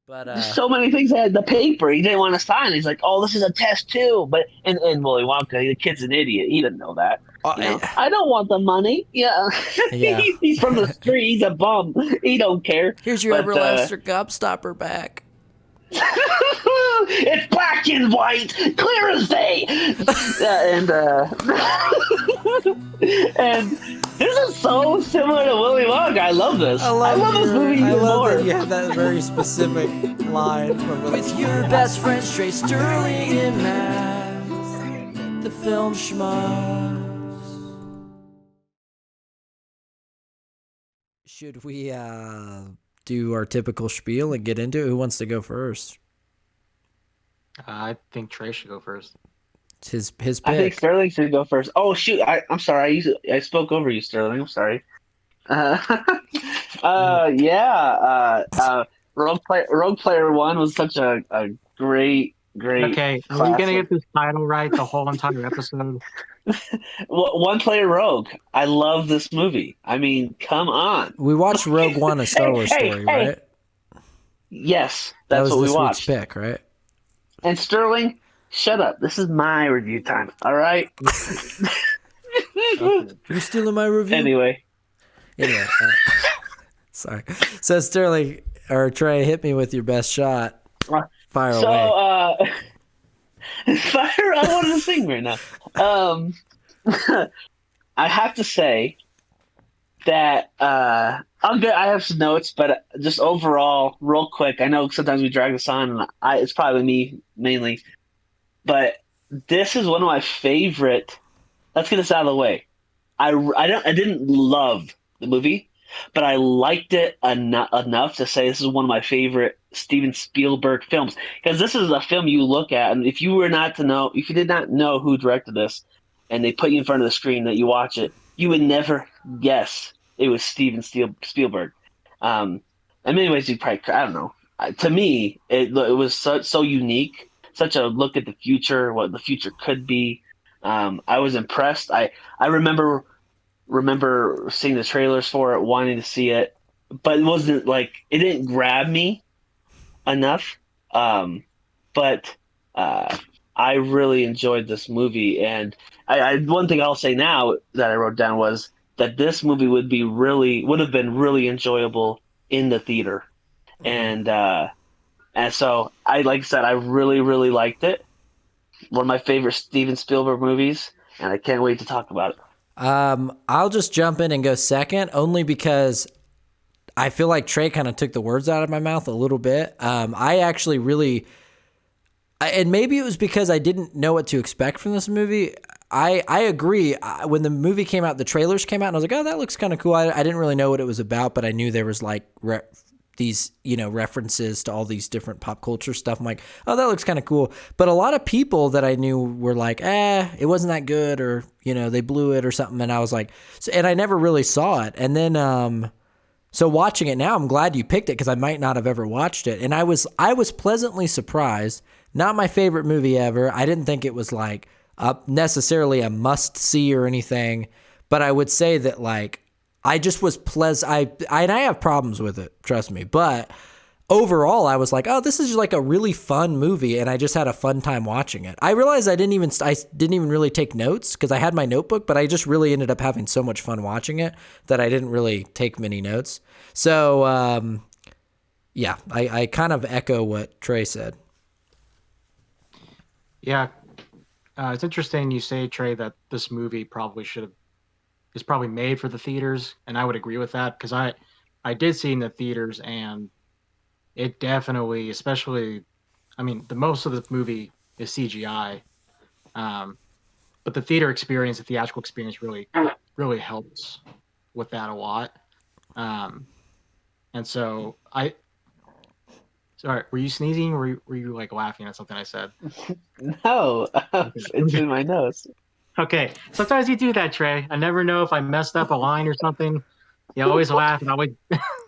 But There's so many things that had the paper he didn't want to sign. He's like, "Oh, this is a test too." But and Willy Wonka, the kid's an idiot. He didn't know that. I don't want the money. Yeah, yeah. he's from the street. He's a bum. He don't care. Here's your But everlasting gobstopper back. it's black and white, clear as day. And this is so similar to Willy Wonka. I love this. I love this movie even more. That you have that very specific line from with your best friends Trey Sterling and Matt, the film Schmucks. Should we do our typical spiel and get into it? Who wants to go first? I think Trey should go first. It's his pick. I think Sterling should go first. Oh shoot! I'm sorry. I spoke over you, Sterling. I'm sorry. Rogue Player 1 was such a great. Okay, classic. are we gonna get this title right the whole entire episode? One Player Rogue. I love this movie. I mean, come on. We watched Rogue One, a Star Wars story, right? Yes, that that's was what we this watched. week's pick, right? And Sterling, shut up. This is my review time. All right. Okay. You're stealing my review. Anyway, sorry. So Sterling or Trey, hit me with your best shot. Fire away. Fire! I wanted to sing right now. I have to say that I'm good. I have some notes, but just overall, real quick. I know sometimes we drag this on, and it's probably me mainly, but this is one of my favorite. Let's get this out of the way. I didn't love the movie, but I liked it enough to say this is one of my favorite Steven Spielberg films, because this is a film you look at, and if you did not know who directed this, and they put you in front of the screen that you watch it, you would never guess it was Steven Spielberg. In many ways, you probably, I don't know. To me, it was so unique, such a look at the future, what the future could be. I was impressed. I remember seeing the trailers for it, wanting to see it, but it didn't grab me enough. But I really enjoyed this movie, and one thing I'll say now that I wrote down was that this movie would have been really enjoyable in the theater, and so like I said, I really, really liked it. One of my favorite Steven Spielberg movies, and I can't wait to talk about it. I'll just jump in and go second, only because I feel like Trey kind of took the words out of my mouth a little bit. I actually really, and maybe it was because I didn't know what to expect from this movie. I agree. When the movie came out, the trailers came out, and I was like, oh, that looks kind of cool. I didn't really know what it was about, but I knew there was like these, references to all these different pop culture stuff. I'm like, oh, that looks kind of cool. But a lot of people that I knew were like, it wasn't that good, or, they blew it or something. And I was like, and I never really saw it. And then, so watching it now, I'm glad you picked it, because I might not have ever watched it. And I was pleasantly surprised. Not my favorite movie ever. I didn't think it was like necessarily a must see or anything, but I would say that like, I just was pleasant. I have problems with it, trust me. But overall, I was like, oh, this is like a really fun movie, and I just had a fun time watching it. I realized I didn't even really take notes, because I had my notebook, but I just really ended up having so much fun watching it that I didn't really take many notes. So, I kind of echo what Trey said. Yeah, it's interesting you say, Trey, that this movie is probably made for the theaters, and I would agree with that, because I did see it in the theaters, and it definitely, especially, the most of the movie is CGI, but the theater experience, the theatrical experience, really helps with that a lot. And so sorry, were you sneezing, or were you like laughing at something I said? No, it's in my nose. Okay, sometimes you do that, Trey. I never know if I messed up a line or something. You always laugh, and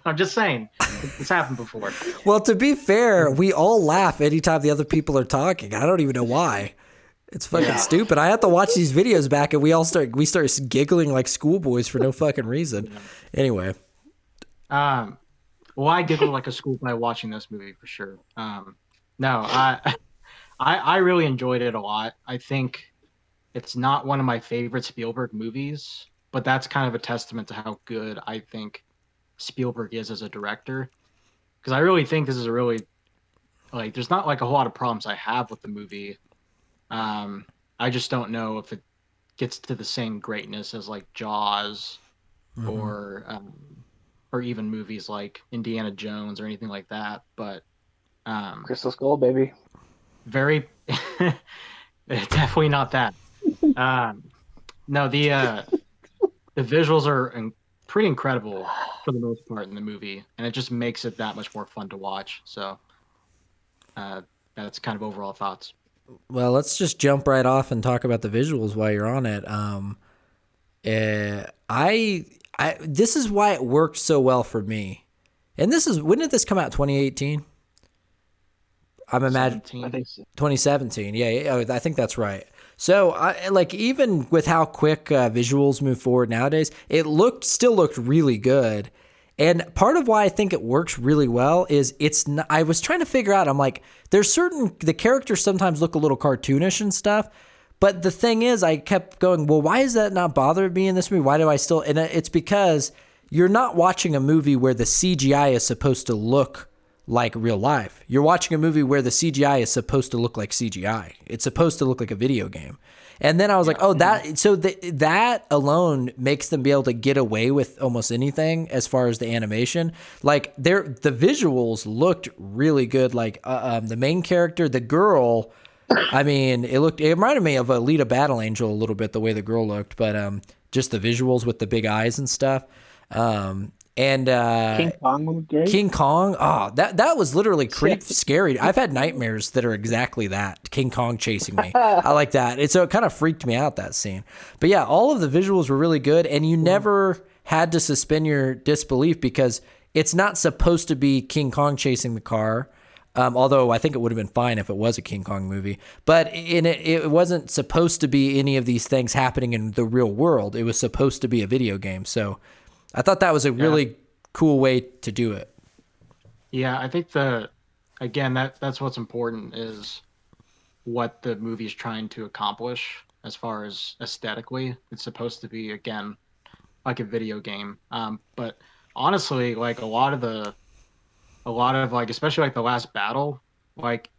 I'm just saying, it's happened before. Well, to be fair, we all laugh anytime the other people are talking. I don't even know why. It's fucking stupid. I have to watch these videos back, and we start giggling like schoolboys for no fucking reason. Anyway. Well, Well, I giggled like a schoolboy watching this movie for sure. No, I really enjoyed it a lot. I think it's not one of my favorite Spielberg movies, but that's kind of a testament to how good I think Spielberg is as a director. Because I really think this is a really like there's not like a whole lot of problems I have with the movie. I just don't know if it gets to the same greatness as like Jaws or even movies like Indiana Jones or anything like that. But Crystal Skull, baby. very definitely not that. No, the visuals are pretty incredible for the most part in the movie, and it just makes it that much more fun to watch. So that's kind of overall thoughts. Well, let's just jump right off and talk about the visuals while you're on it. This is why it worked so well for me. And when did this come out? 2018? I'm imagining I think so. 2017. Yeah, I think that's right. So, even with how quick visuals move forward nowadays, it still looked really good. And part of why I think it works really well is I was trying to figure out, I'm like, the characters sometimes look a little cartoonish and stuff. But the thing is, I kept going, well, why is that not bothering me in this movie? Why do I still, and it's because you're not watching a movie where the CGI is supposed to look like real life. You're watching a movie where the CGI is supposed to look like CGI. It's supposed to look like a video game. And then I was like, that alone makes them be able to get away with almost anything as far as the animation. Like the visuals looked really good. Like the main character, the girl, I mean, it reminded me of Alita Battle Angel a little bit, the way the girl looked, but just the visuals with the big eyes and stuff. And King Kong was great. King Kong, that was literally scary. I've had nightmares that are exactly that. King Kong chasing me. I like that. So it kind of freaked me out, that scene. But yeah, all of the visuals were really good, and you never had to suspend your disbelief because it's not supposed to be King Kong chasing the car. Although I think it would have been fine if it was a King Kong movie. But it wasn't supposed to be any of these things happening in the real world. It was supposed to be a video game. So I thought that was a really cool way to do it. Yeah, I think that's what's important is what the movie is trying to accomplish as far as aesthetically. It's supposed to be, again, like a video game. But honestly, like a lot of like, especially like the last battle, like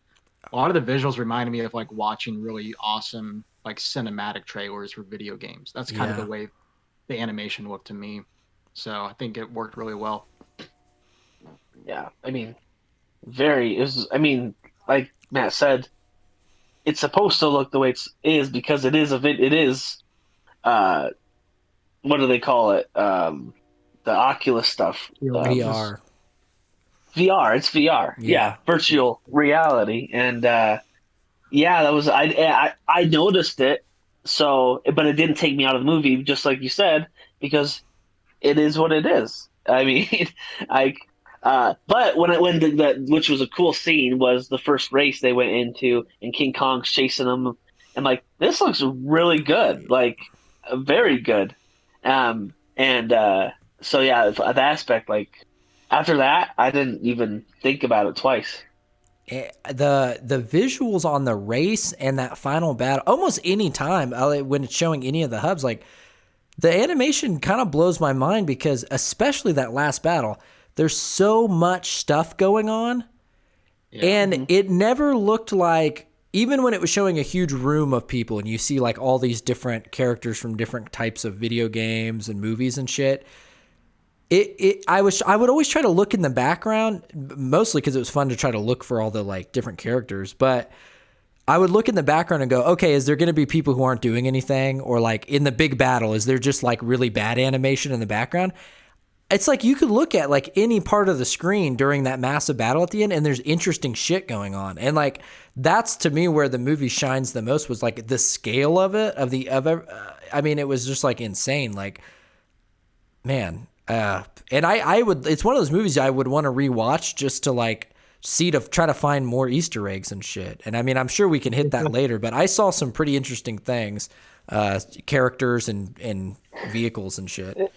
a lot of the visuals reminded me of like watching really awesome like cinematic trailers for video games. That's kind of the way the animation looked to me. So I think it worked really well. Yeah, I mean, like Matt said, it's supposed to look the way it is because it is what do they call it? The Oculus stuff. VR. VR. It's VR. Yeah, virtual reality. And that was I noticed it. So, but it didn't take me out of the movie, just like you said, because it is what it is. I mean, but which was a cool scene, was the first race they went into, and King Kong's chasing them, and like, this looks really good, like very good. So yeah, the aspect, like after that, I didn't even think about it twice. The visuals on the race and that final battle, almost any time when it's showing any of the hubs, like the animation kind of blows my mind because especially that last battle, there's so much stuff going on, and it never looked like, even when it was showing a huge room of people and you see like all these different characters from different types of video games and movies and shit, I would always try to look in the background, mostly because it was fun to try to look for all the like different characters, but I would look in the background and go, okay, is there going to be people who aren't doing anything? Or like in the big battle, is there just like really bad animation in the background? It's like you could look at like any part of the screen during that massive battle at the end, and there's interesting shit going on. And like, that's to me where the movie shines the most, was like the scale of it, I mean, it was just like insane. Like, man, and it's one of those movies I would want to rewatch just to like try to find more Easter eggs and shit. And I mean, I'm sure we can hit that later, but I saw some pretty interesting things, characters and vehicles and shit.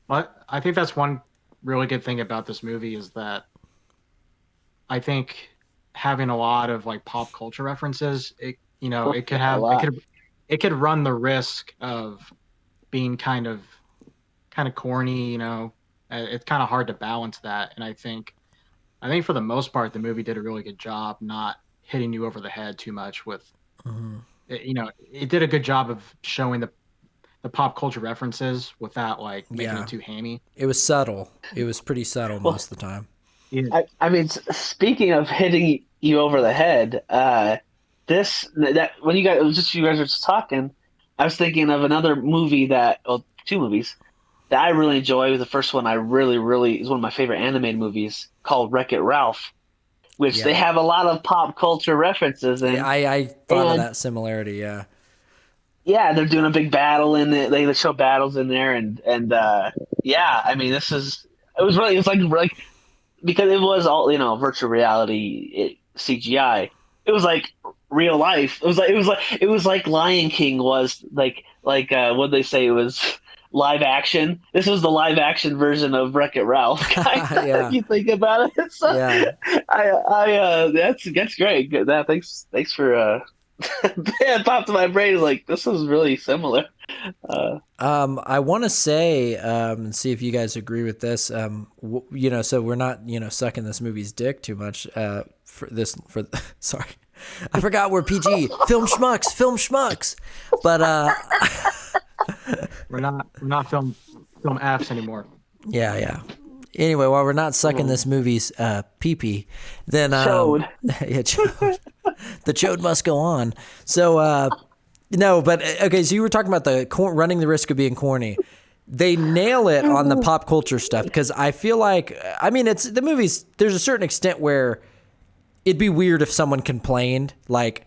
But I think that's one really good thing about this movie is that I think having a lot of like pop culture references, it could A have lot. it could run the risk of being kind of corny. It's kind of hard to balance that, and I think for the most part, the movie did a really good job not hitting you over the head too much with, it did a good job of showing the pop culture references without like making Yeah. it too hammy. It was subtle. It was pretty subtle Well, most of the time. Yeah. I mean, speaking of hitting you over the head, that when you guys were just talking, I was thinking of another movie two movies that I really enjoy. The first one I really, really is one of my favorite animated movies called Wreck-It Ralph, which they Yeah. have a lot of pop culture references Yeah, in. I thought of And that similarity. Yeah. yeah, they're doing a big battle in it. They show battles in there, and yeah, I mean, it was like because it was all virtual reality, CGI. It was like real life. It was like Lion King was what they say it was live action. This was the live action version of Wreck It Ralph. Kind of, if Yeah. you think about it. So Yeah. that's great. Good. Thanks for it popped in my brain like this is really similar. I want to say, and see if you guys agree with this. So we're not, sucking this movie's dick too much. Sorry, I forgot we're PG. Film schmucks. But We're not film Fs anymore. yeah. Anyway, while we're not sucking this movie's pee-pee, then Chode. yeah, chode. The chode must go on. So no, but okay. So you were talking about running the risk of being corny. They nail it on the pop culture stuff because I feel like it's the movies. There's a certain extent where it'd be weird if someone complained like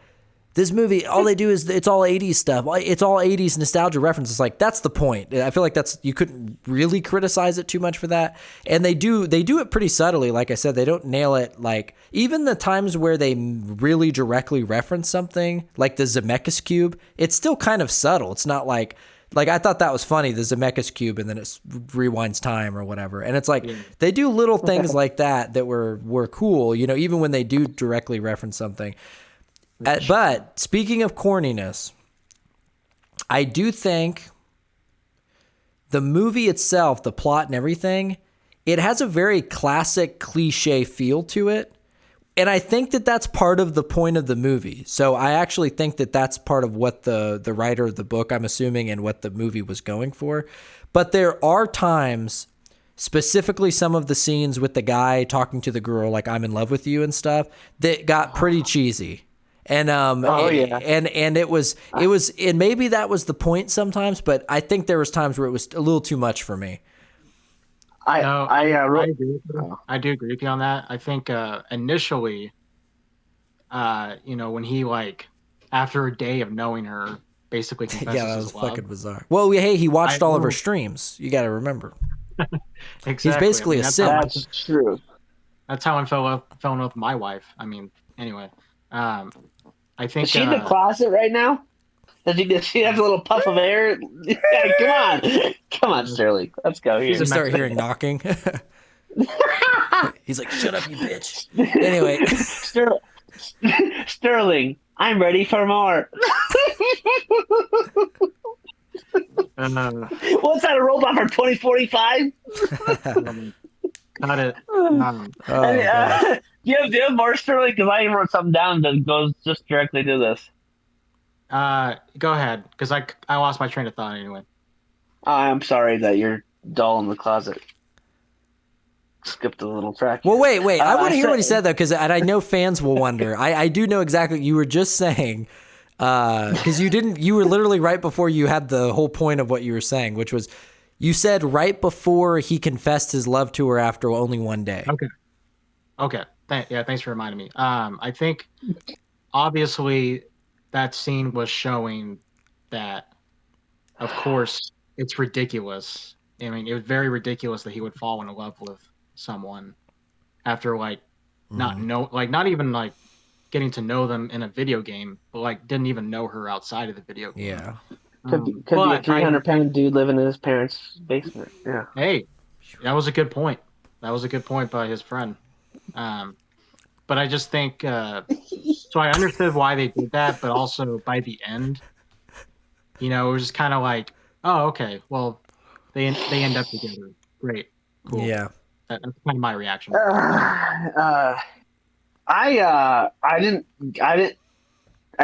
this movie. All they do is it's all 80s stuff. It's all 80s nostalgia references. Like that's the point. I feel like you couldn't really criticize it too much for that. And they do it pretty subtly. Like I said, they don't nail it. Like even the times where they really directly reference something, like the Zemeckis cube, it's still kind of subtle. It's not like I thought that was funny, the Zemeckis cube, and then it rewinds time or whatever. And it's like they do little things like that were cool. Even when they do directly reference something. But speaking of corniness, I do think the movie itself, the plot and everything, it has a very classic cliche feel to it. And I think that that's part of the point of the movie. So I actually think that that's part of what the writer of the book, I'm assuming, and what the movie was going for. But there are times, specifically some of the scenes with the guy talking to the girl, like I'm in love with you and stuff, that got pretty cheesy. And yeah. and it was and maybe that was the point sometimes, but I think there was times where it was a little too much for me. I agree with you. I do agree with you on that. I think initially, when he after a day of knowing her, basically confesses Yeah, that was his love. fucking bizarre. Well, hey, he watched all of her streams. You got to remember. Exactly. He's basically a simp. That's true. That's how I fell in love with my wife. Anyway. I think Is she in the closet right now? Does she have a little puff of air? Yeah, come on, Sterling. Let's go here. You start hearing knocking. He's like, "Shut up, you bitch." Anyway, Sterling, I'm ready for more. What's that? A robot for 2045? Got it. Do you have more, Sterling? Because I wrote something down that goes just directly to this. Go ahead, because I lost my train of thought anyway. I'm sorry that you're dull in the closet. Skipped a little track. Well, wait. I want to hear what he said though, because I know fans will wonder. I do know exactly what you were just saying, because you were literally right before you had the whole point of what you were saying, which was you said right before he confessed his love to her after only one day. Okay. Thanks for reminding me. I think obviously that scene was showing that, of course, it's ridiculous. It was very ridiculous that he would fall in love with someone after not even getting to know them in a video game, but didn't even know her outside of the video game. Yeah. Could be a 300-pound dude living in his parents' basement. Yeah. Hey, That was a good point. That was a good point by his friend. But I just think so. I understood why they did that, but also by the end, it was just kind of like, oh, okay, well, they end up together. Great, cool. Yeah, that's kind of my reaction. I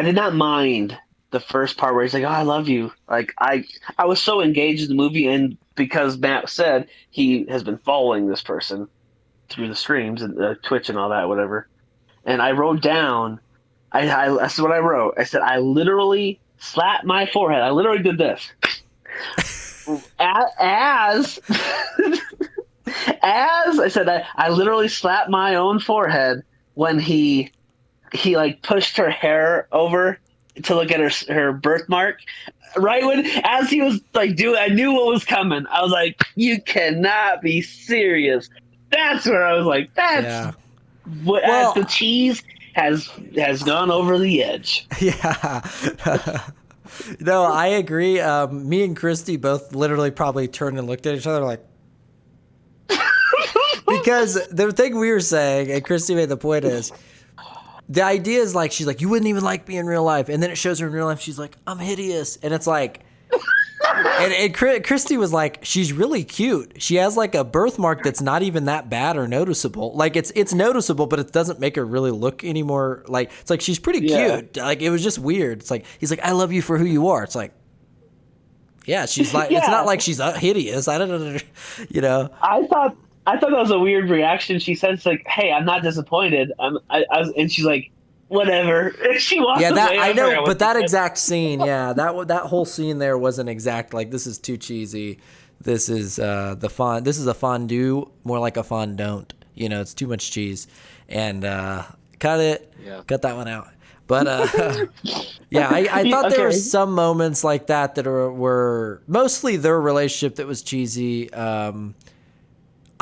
did not mind the first part where he's like, "Oh, I love you." Like I was so engaged in the movie, and because Matt said he has been following this person through the streams and Twitch and all that, whatever. And I wrote down, that's what I wrote. I said, I literally slapped my forehead. I literally did this. as I said, I literally slapped my own forehead when he like pushed her hair over to look at her birthmark. Right as he was like I knew what was coming. I was like, you cannot be serious. That's where I was like, the cheese has gone over the edge. Yeah. No, I agree. Me and Christy both literally probably turned and looked at each other like, because the thing we were saying, and Christy made the point is, the idea is like, she's like, you wouldn't even like me in real life. And then it shows her in real life. She's like, I'm hideous. And it's like, and Christy was like, she's really cute. She has like a birthmark that's not even that bad or noticeable. Like it's noticeable, but it doesn't make her really look anymore. Like, it's like, she's pretty cute. Like, it was just weird. It's like, he's like, I love you for who you are. It's like, yeah, she's like, it's not like she's hideous. I don't know, I thought that was a weird reaction. She said, it's like, hey, I'm not disappointed. And she's like, whatever. She walked away. I know, but that exact scene, that whole scene there wasn't exact. Like, this is too cheesy. This is This is a fondue, more like a fondant. It's too much cheese, and cut it. Yeah. Cut that one out. But I thought there were some moments like that were mostly their relationship that was cheesy.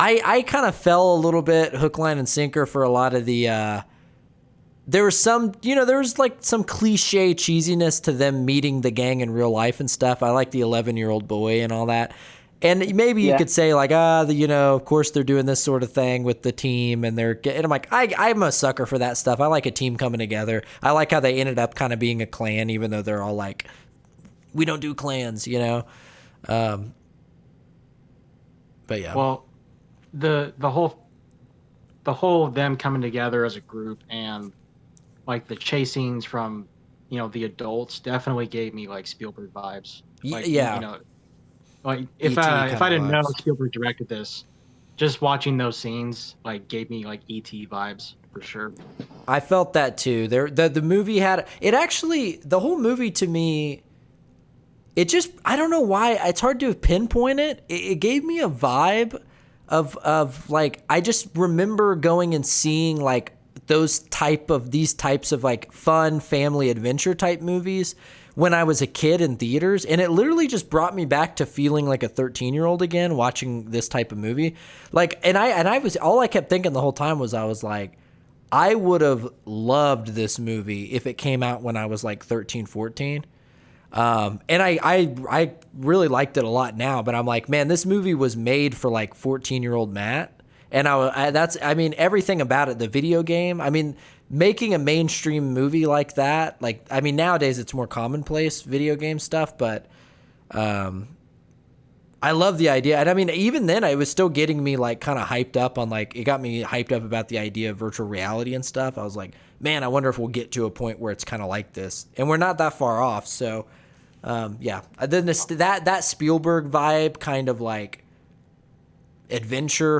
I kind of fell a little bit hook, line, and sinker for a lot of the. There was some, there was like some cliche cheesiness to them meeting the gang in real life and stuff. I like the 11-year-old boy and all that. And maybe you could say like, of course they're doing this sort of thing with the team, and I'm like, I'm a sucker for that stuff. I like a team coming together. I like how they ended up kind of being a clan, even though they're all like, we don't do clans, But yeah. Well, the whole them coming together as a group and like the chase scenes from the adults definitely gave me like Spielberg vibes. Like, like if I didn't know Spielberg directed this, just watching those scenes like gave me like E.T. vibes for sure. I felt that too. The movie had it actually. The whole movie to me, it just, I don't know why, it's hard to pinpoint it. It gave me a vibe of like, I just remember going and seeing like these types of like fun family adventure type movies when I was a kid in theaters, and it literally just brought me back to feeling like a 13-year-old again watching this type of movie. Like, and I was, all I kept thinking the whole time was, I was like, I would have loved this movie if it came out when I was like 13, 14. And I really liked it a lot now, but I'm like, man, this movie was made for like 14-year-old Matt. And everything about it, the video game, making a mainstream movie like that, like, nowadays it's more commonplace video game stuff, but, I love the idea. And even then it was still getting me like kind of hyped up on like, it got me hyped up about the idea of virtual reality and stuff. I was like, man, I wonder if we'll get to a point where it's kind of like this, and we're not that far off. So, then that Spielberg vibe, kind of like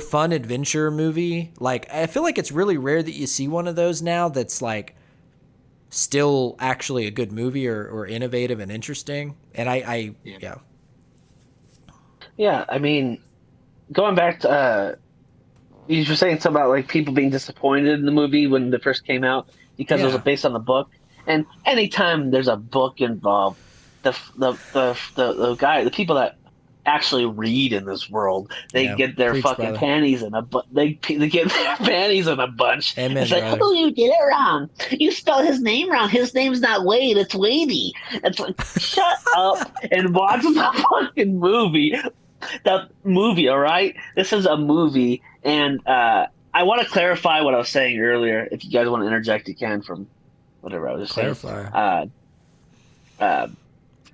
fun adventure movie. Like, I feel like it's really rare that you see one of those now that's like still actually a good movie or innovative and interesting. And going back to you were saying something about like people being disappointed in the movie when it first came out because it was based on the book. And anytime there's a book involved, the people that actually read in this world, they get their fucking panties in a they get their panties in a bunch. Amen, it's like, oh, you did it wrong. You spelled his name wrong. His name's not Wade, it's Wadey. It's like, shut up and watch the fucking movie. The movie, all right? This is a movie, and I want to clarify what I was saying earlier. If you guys want to interject, you can from whatever I was just saying. Clarify. Uh,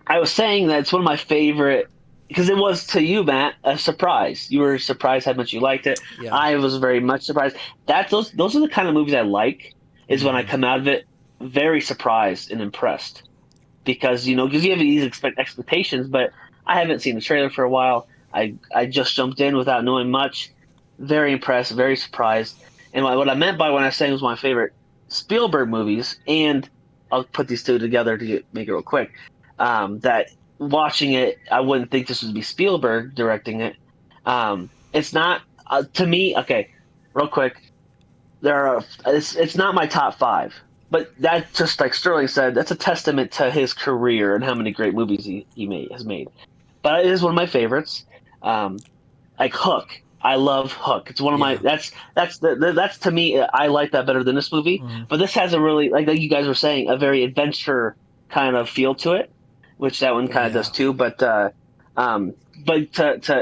I was saying that it's one of my favorite because it was to you, Matt, a surprise. You were surprised how much you liked it. Yeah. I was very much surprised. Those are the kind of movies I like. Is when I come out of it very surprised and impressed because you have these expectations, but I haven't seen the trailer for a while. I just jumped in without knowing much. Very impressed, very surprised. And what I meant by when I was saying it was my favorite Spielberg movies, and I'll put these two together to make it real quick. That watching it, I wouldn't think this would be Spielberg directing it. It's not to me. Okay, real quick. It's not my top 5, but that just like Sterling said, that's a testament to his career and how many great movies he has made. But it is one of my favorites. Like Hook, I love Hook. It's one of my that's to me. I like that better than this movie. But this has a really like you guys were saying, a very adventure kind of feel to it, which that one kind of does too. But to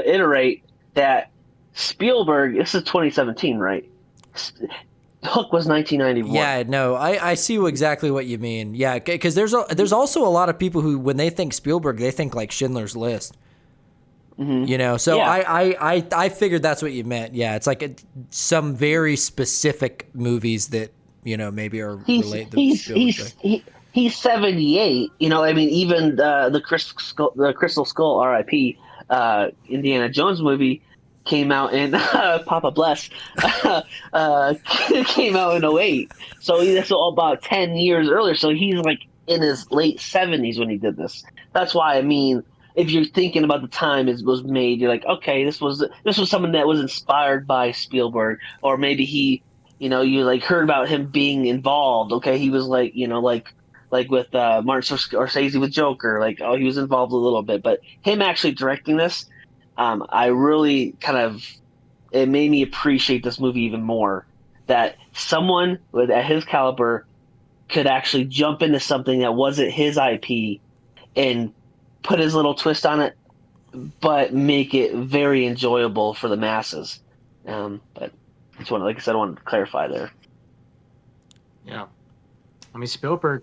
iterate that Spielberg, this is 2017, right? Hook was 1991. Yeah, no, I see exactly what you mean. Yeah, because there's also a lot of people who, when they think Spielberg, they think like Schindler's List. So I figured that's what you meant. Yeah, it's like some very specific movies that maybe are related to Spielberg. He's 78. I mean, even the Crystal Skull, R.I.P. Indiana Jones movie came out in Papa Bless came out in 08. So that's all about 10 years earlier. So he's like in his late 70s when he did this. That's why, I mean, if you're thinking about the time it was made, you're like, okay, this was someone that was inspired by Spielberg, or maybe he, you like heard about him being involved. Okay, he was like, like with Martin Scorsese with Joker, like, oh, he was involved a little bit, but him actually directing this, I really it made me appreciate this movie even more, that someone at his caliber could actually jump into something that wasn't his IP and put his little twist on it, but make it very enjoyable for the masses. But like I said, I wanted to clarify there. Yeah. I mean, Spielberg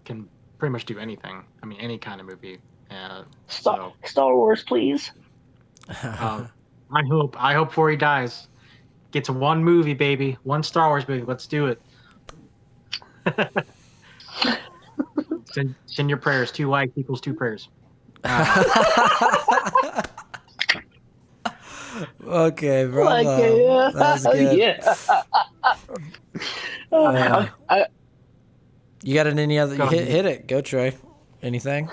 can pretty much do anything. I mean, any kind of movie. Star Wars, please. I hope before he dies, gets one movie, baby, one Star Wars movie. Let's do it. Send your prayers. 2 likes equals 2 prayers. Okay, bro. That was good. Yeah. You got any other? Hit it. Go, Trey. Anything?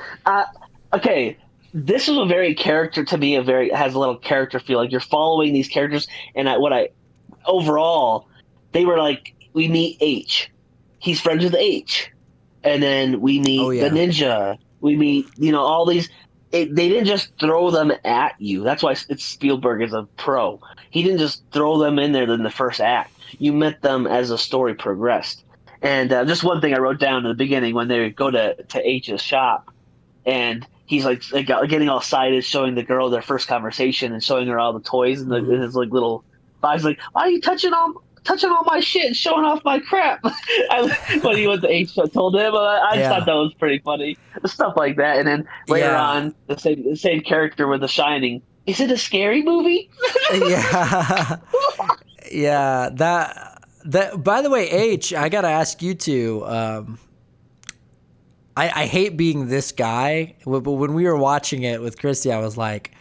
Okay. This is a very character to me. Has a little character feel. Like you're following these characters, and overall, they were like, we meet H. He's friends with H, and then we meet the ninja. We meet all these. They didn't just throw them at you. That's why Spielberg is a pro. He didn't just throw them in there in the first act. You met them as the story progressed. And just one thing I wrote down in the beginning when they go to H's shop, and he's like getting all excited, showing the girl their first conversation and showing her all the toys and his like little box. Like, why are you touching all my shit and showing off my crap? When he went to H, told him. I just thought that was pretty funny, stuff like that. And then later on, the same character with The Shining. Is it a scary movie? Yeah. That. By the way, H, I gotta ask you too. I hate being this guy, but when we were watching it with Christy, I was like,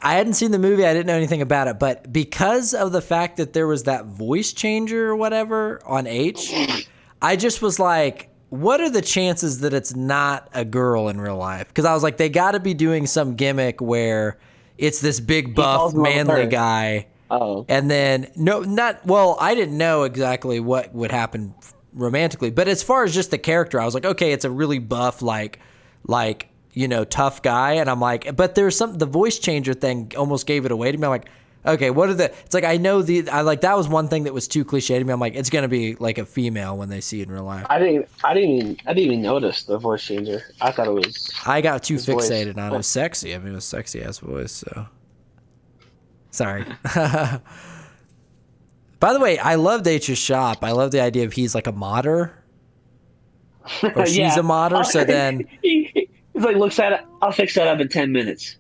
I hadn't seen the movie, I didn't know anything about it, but because of the fact that there was that voice changer or whatever on H, I just was like, what are the chances that it's not a girl in real life? Because I was like, they got to be doing some gimmick where it's this big buff manly guy. Oh. And then I didn't know exactly what would happen romantically, but as far as just the character, I was like, okay, it's a really buff, like tough guy, and I'm like, but there's the voice changer thing almost gave it away to me. I'm like, okay, it's like, that was one thing that was too cliche to me. I'm like, it's gonna be like a female when they see it in real life. I didn't even notice the voice changer. I thought it was. I got too fixated on it. It was sexy. I mean, it was sexy ass voice. So Sorry. By the way, I loved H's shop. I love the idea of he's like a modder. Or she's a modder, so then... He's like, looks at it, I'll fix that up in 10 minutes.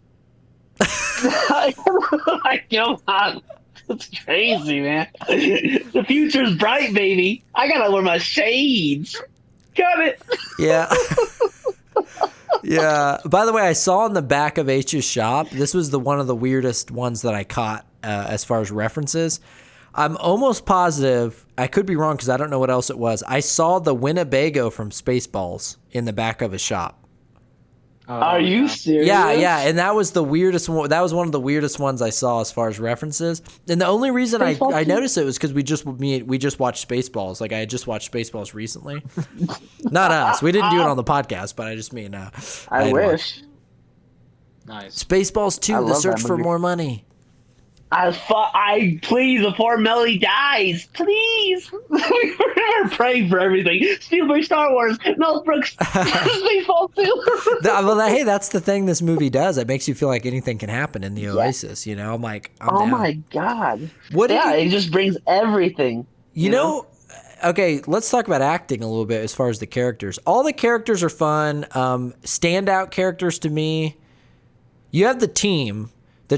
Like, come on. That's crazy, man. The future's bright, baby. I gotta wear my shades. Got it. Yeah. Yeah. By the way, I saw in the back of H's shop, this was one of the weirdest ones that I caught as far as references. I'm almost positive, I could be wrong because I don't know what else it was. I saw the Winnebago from Spaceballs in the back of his shop. Are you serious? Yeah, and that was the weirdest one. That was one of the weirdest ones I saw as far as references. And the only reason I noticed it was because we just watched Spaceballs. Like I had just watched Spaceballs recently. Not us. We didn't do it on the podcast, but I just mean. I wish. Nice. Spaceballs 2: The Search for More Money. I please, before Melly dies, please. We're praying for everything. Spielberg, Star Wars, Mel Brooks, Spaceballs 2. Well, hey, that's the thing this movie does. It makes you feel like anything can happen in the Oasis. You know, I'm like, I'm down. My God. It just brings everything. You know, okay, let's talk about acting a little bit as far as the characters. All the characters are fun. Standout characters to me. You have the team. The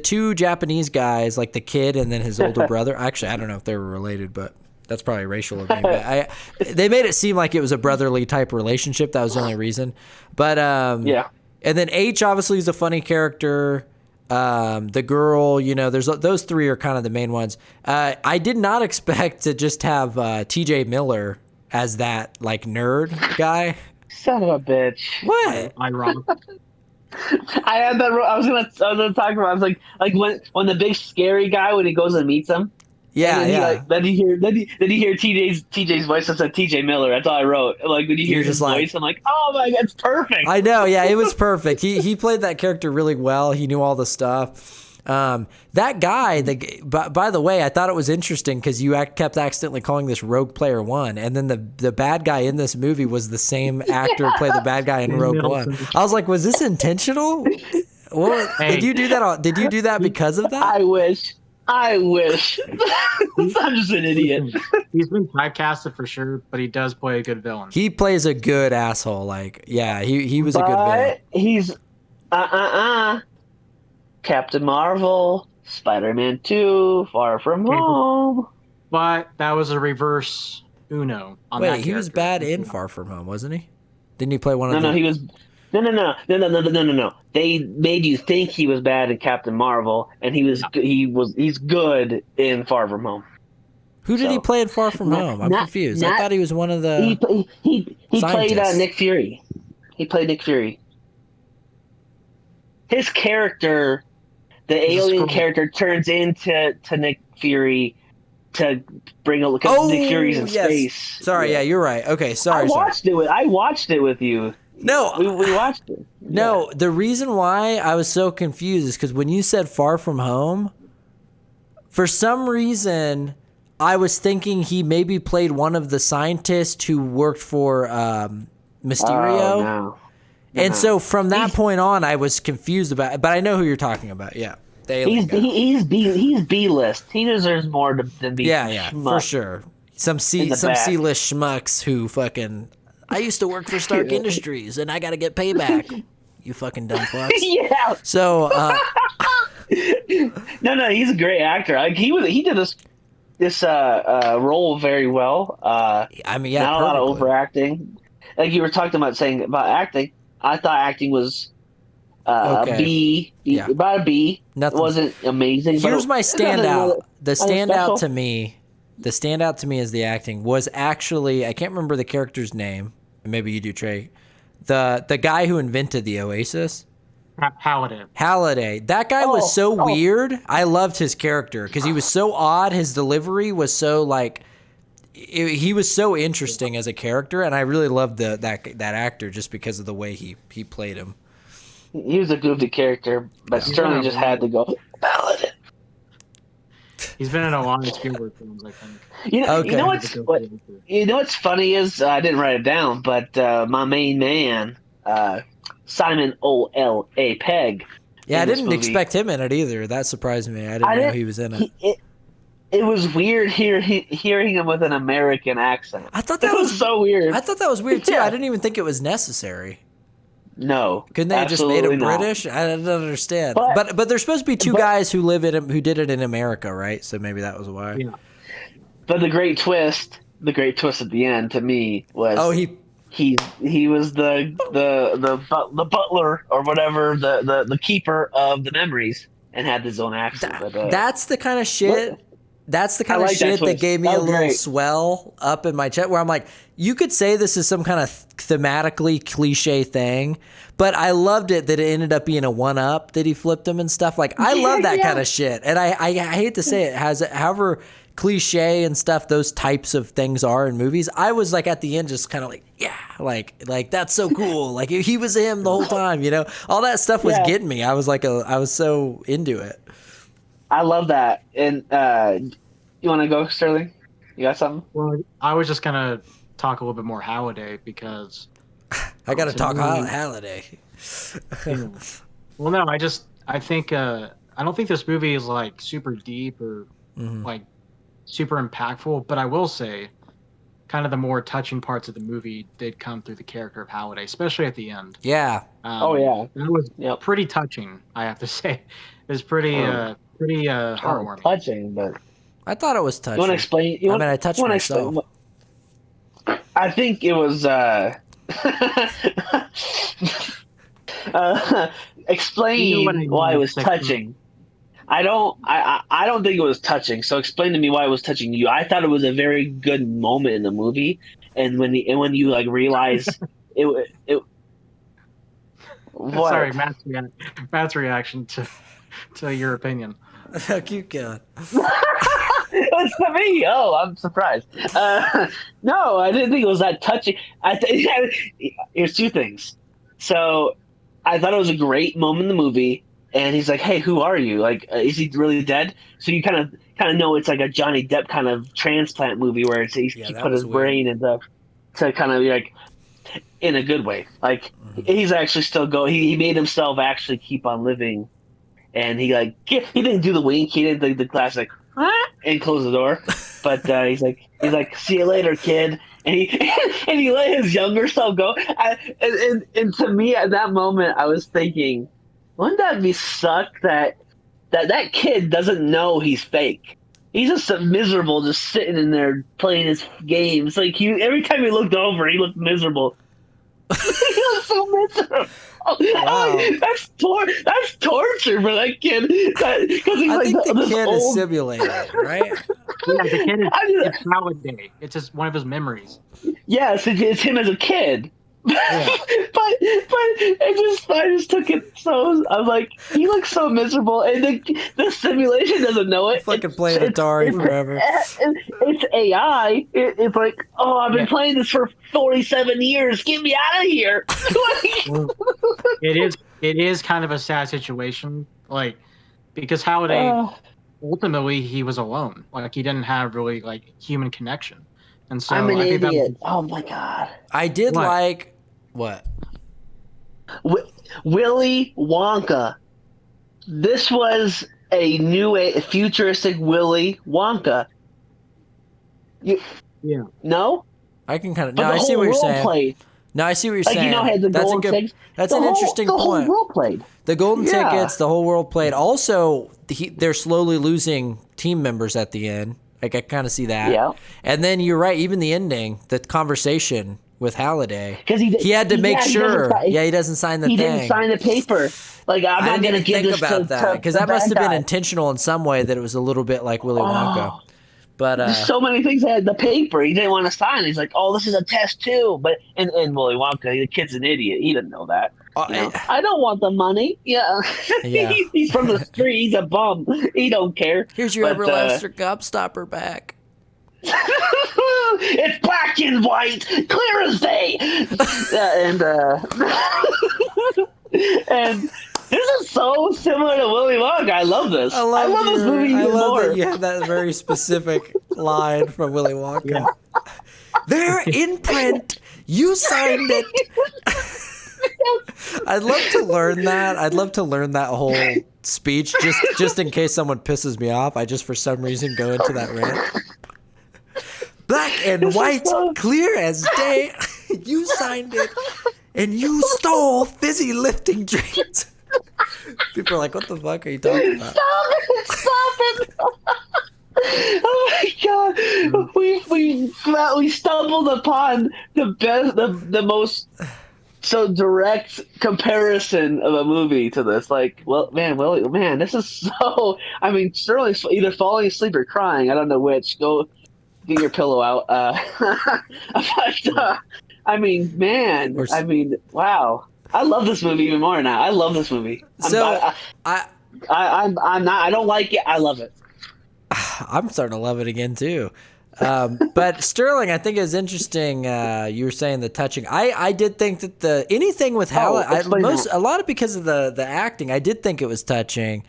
two Japanese guys, like the kid and then his older brother. Actually, I don't know if they were related, but that's probably racial of me. But they made it seem like it was a brotherly type relationship. That was the only reason. But yeah. And then H obviously is a funny character. The girl, you know, there's those three are kind of the main ones. I did not expect to just have T.J. Miller as that like nerd guy. Son of a bitch. What? Am I wrong? I had that. I was gonna talk about. I was like when the big scary guy when he goes and meets him. Yeah. Then you hear TJ's voice. I said TJ Miller. That's all I wrote. Like when you hear his voice, I'm like, oh my God, it's perfect. I know. Yeah, it was perfect. He played that character really well. He knew all the stuff. That guy, by the way, I thought it was interesting because you kept accidentally calling this Rogue Player One, and then the bad guy in this movie was the same actor who played the bad guy in Rogue One. I was like, was this intentional? Did you do that? Did you do that because of that? I wish. I'm just an idiot. He's been typecasted for sure, but he does play a good villain. He plays a good asshole. Like, yeah, he was a good villain. He's Captain Marvel, Spider-Man 2, Far From Home. But that was a reverse Uno. Wait, he was bad in Far From Home, wasn't he? Didn't he play one of them? No, he was. No. They made you think he was bad in Captain Marvel, and he's good in Far From Home. Who did he play in Far From Home? I'm confused. I thought he was one of the. He played Nick Fury. He played Nick Fury. His character, the alien character, turns into Nick Fury to bring a look at Nick Fury's in space. Sorry, yeah, you're right. Okay, sorry. I watched it with you. No, we watched it. No, the reason why I was so confused is because when you said Far From Home, for some reason I was thinking he maybe played one of the scientists who worked for Mysterio. Oh, no. And so from that point on, I was confused about it, but I know who you're talking about. Yeah, he's B-list. He deserves more than B. Yeah, for sure. Some C-list schmucks who fucking. I used to work for Stark Industries, and I got to get payback. You fucking dumb fucks. Yeah. So. No, he's a great actor. Like he did this role very well. I mean, yeah, not a lot of overacting. Like you were talking about about acting. I thought acting was B, about a B. Nothing. It wasn't amazing. Here's my standout. The standout to me is the acting was actually, I can't remember the character's name. Maybe you do, Trey. The guy who invented the Oasis. Halliday. That guy was so weird. I loved his character because he was so odd. His delivery was so like. He was so interesting as a character, and I really loved that actor just because of the way he played him. He was a goofy character, but Sterling just had to go Paladin. He's been in a lot of Spielberg films, I think. You know what's funny is I didn't write it down, but my main man, Simon O.L.A. Pegg, Yeah, I in this didn't movie. expect him in it either. That surprised me. I didn't know he was in it. It was weird hearing him with an American accent. I thought that was so weird. I thought that was weird too. Yeah. I didn't even think it was necessary. No, Couldn't they have just made him absolutely not. British? I don't understand. But- But there's supposed to be two guys who who did it in America, right? So maybe that was why. Yeah. But the great twist at the end to me was he was the butler or whatever, the keeper of the memories, and had his own accent. That's the kind of shit. That's the kind of like that shit that twist. gave me That a was little great. swell up in my chest, where I'm like, you could say this is some kind of thematically cliche thing, but I loved it that it ended up being a one-up that he flipped him and stuff. Like, I love that kind of shit, and I hate to say it, however cliche and stuff those types of things are in movies. I was like at the end just kind of like, yeah, like that's so cool. Like he was him the whole time, you know. All that stuff was getting me. I was like, I was so into it. I love that. And you want to go, Sterling? You got something? Well, I was just gonna talk a little bit more Halliday because I got to talk me- Halliday. well, no, I think I don't think this movie is like super deep or like super impactful, but I will say kind of the more touching parts of the movie did come through the character of Halliday, especially at the end. Yeah. That was pretty touching, I have to say. It was pretty heartwarming. Touching, but I thought it was touching. you want to explain? I touched myself. I think it was explain why it was touching. I don't think it was touching. So explain to me why it was touching you. I thought it was a very good moment in the movie, and when you like realize it. What? Sorry, Matt's reaction to your opinion. Keep going. It's to me. Oh, I'm surprised. No, I didn't think it was that touching. Here's two things. So I thought it was a great moment in the movie, and he's like, "Hey, who are you? Like, is he really dead?" So you kind of know it's like a Johnny Depp kind of transplant movie where he put his brain into to kind of be like in a good way. Like he's actually still going. He made himself actually keep on living, and he didn't do the wink. He didn't the classic and close the door. But he's like, "See you later, kid." And he let his younger self go. And to me at that moment, I was thinking, wouldn't that be suck that kid doesn't know he's fake? He's just miserable, just sitting in there playing his games. Like every time he looked over, he looked miserable. He looked so miserable. Wow. That's torture for that kid. Because he's I like think the this kid old... is simulated, right? Yeah, the kid it's Halliday. It's just one of his memories. Yes, it's him as a kid. Yeah. but I just took it so I was like, he looks so miserable, and the simulation doesn't know it. Fucking playing Atari forever. It's AI. It's like, oh, I've been playing this for 47 years. Get me out of here. Well, it is kind of a sad situation, like because Halliday ultimately he was alone. Like he didn't have really like human connection. And so I'm an I think idiot. Oh my god. I did What? like what? Willy Wonka. This was a futuristic Willy Wonka. No? I can kind of. But No, the I see whole what you're world saying. played. No, I see what you're Like, saying. you know, had the That's a golden good. tickets. That's an interesting the point. whole world played. The golden Yeah. tickets, the whole world played. Also, they're slowly losing team members at the end. Like I kind of see that. Yeah. And then you're right. Even the ending, the conversation with Halliday, Because he had to make sure. He doesn't sign the He thing. didn't sign the paper. Like, I'm I not going to didn't give think this about to that because the that must bad have been guy. intentional in some way. That it was a little bit like Willy Wonka. But There's so many things that had the paper. He didn't want to sign. He's like, "Oh, this is a test too." But and Willy Wonka, the kid's an idiot. He didn't know that. You know, I don't want the money. Yeah, Yeah. He's from the street. He's a bum. He don't care. Here's your But, everlasting gobstopper back. It's black and white, clear as day. And this is so similar to Willy Wonka. I love this. I love this movie even more. That you have that very specific line from Willy Wonka. Yeah. They're in print. You signed it. I'd love to learn that. I'd love to learn that whole speech just in case someone pisses me off. I just for some reason go into that rant. Black and white, clear as day. You signed it, and you stole fizzy lifting drinks. People are like, "What the fuck are you talking about?" Stop it! Oh my god, we stumbled upon the most so direct comparison of a movie to this. Like, man, this is so. I mean, Sterling's either falling asleep or crying. I don't know which. Go get your pillow out. I mean, man. I mean, wow. I love this movie even more now. I love this movie. I'm not. I don't like it. I love it. I'm starting to love it again too. But Sterling, I think is interesting. You were saying the touching. I did think that anything with Hal, a lot of because of the acting. I did think it was touching.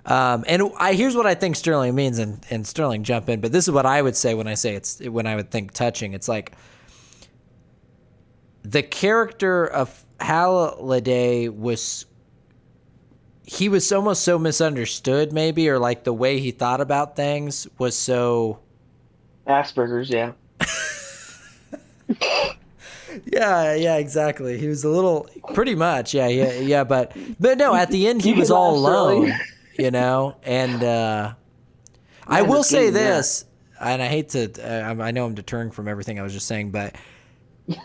And here's what I think Sterling means, and Sterling jump in. But this is what I would say when I would think touching. It's like the character of Halliday was almost so misunderstood, maybe, or like the way he thought about things was so Asperger's, yeah. yeah, exactly. He was a little, pretty much, yeah. But no, at the end he was all alone, you know. And I will say this, and I hate to, I know I'm deterring from everything I was just saying, but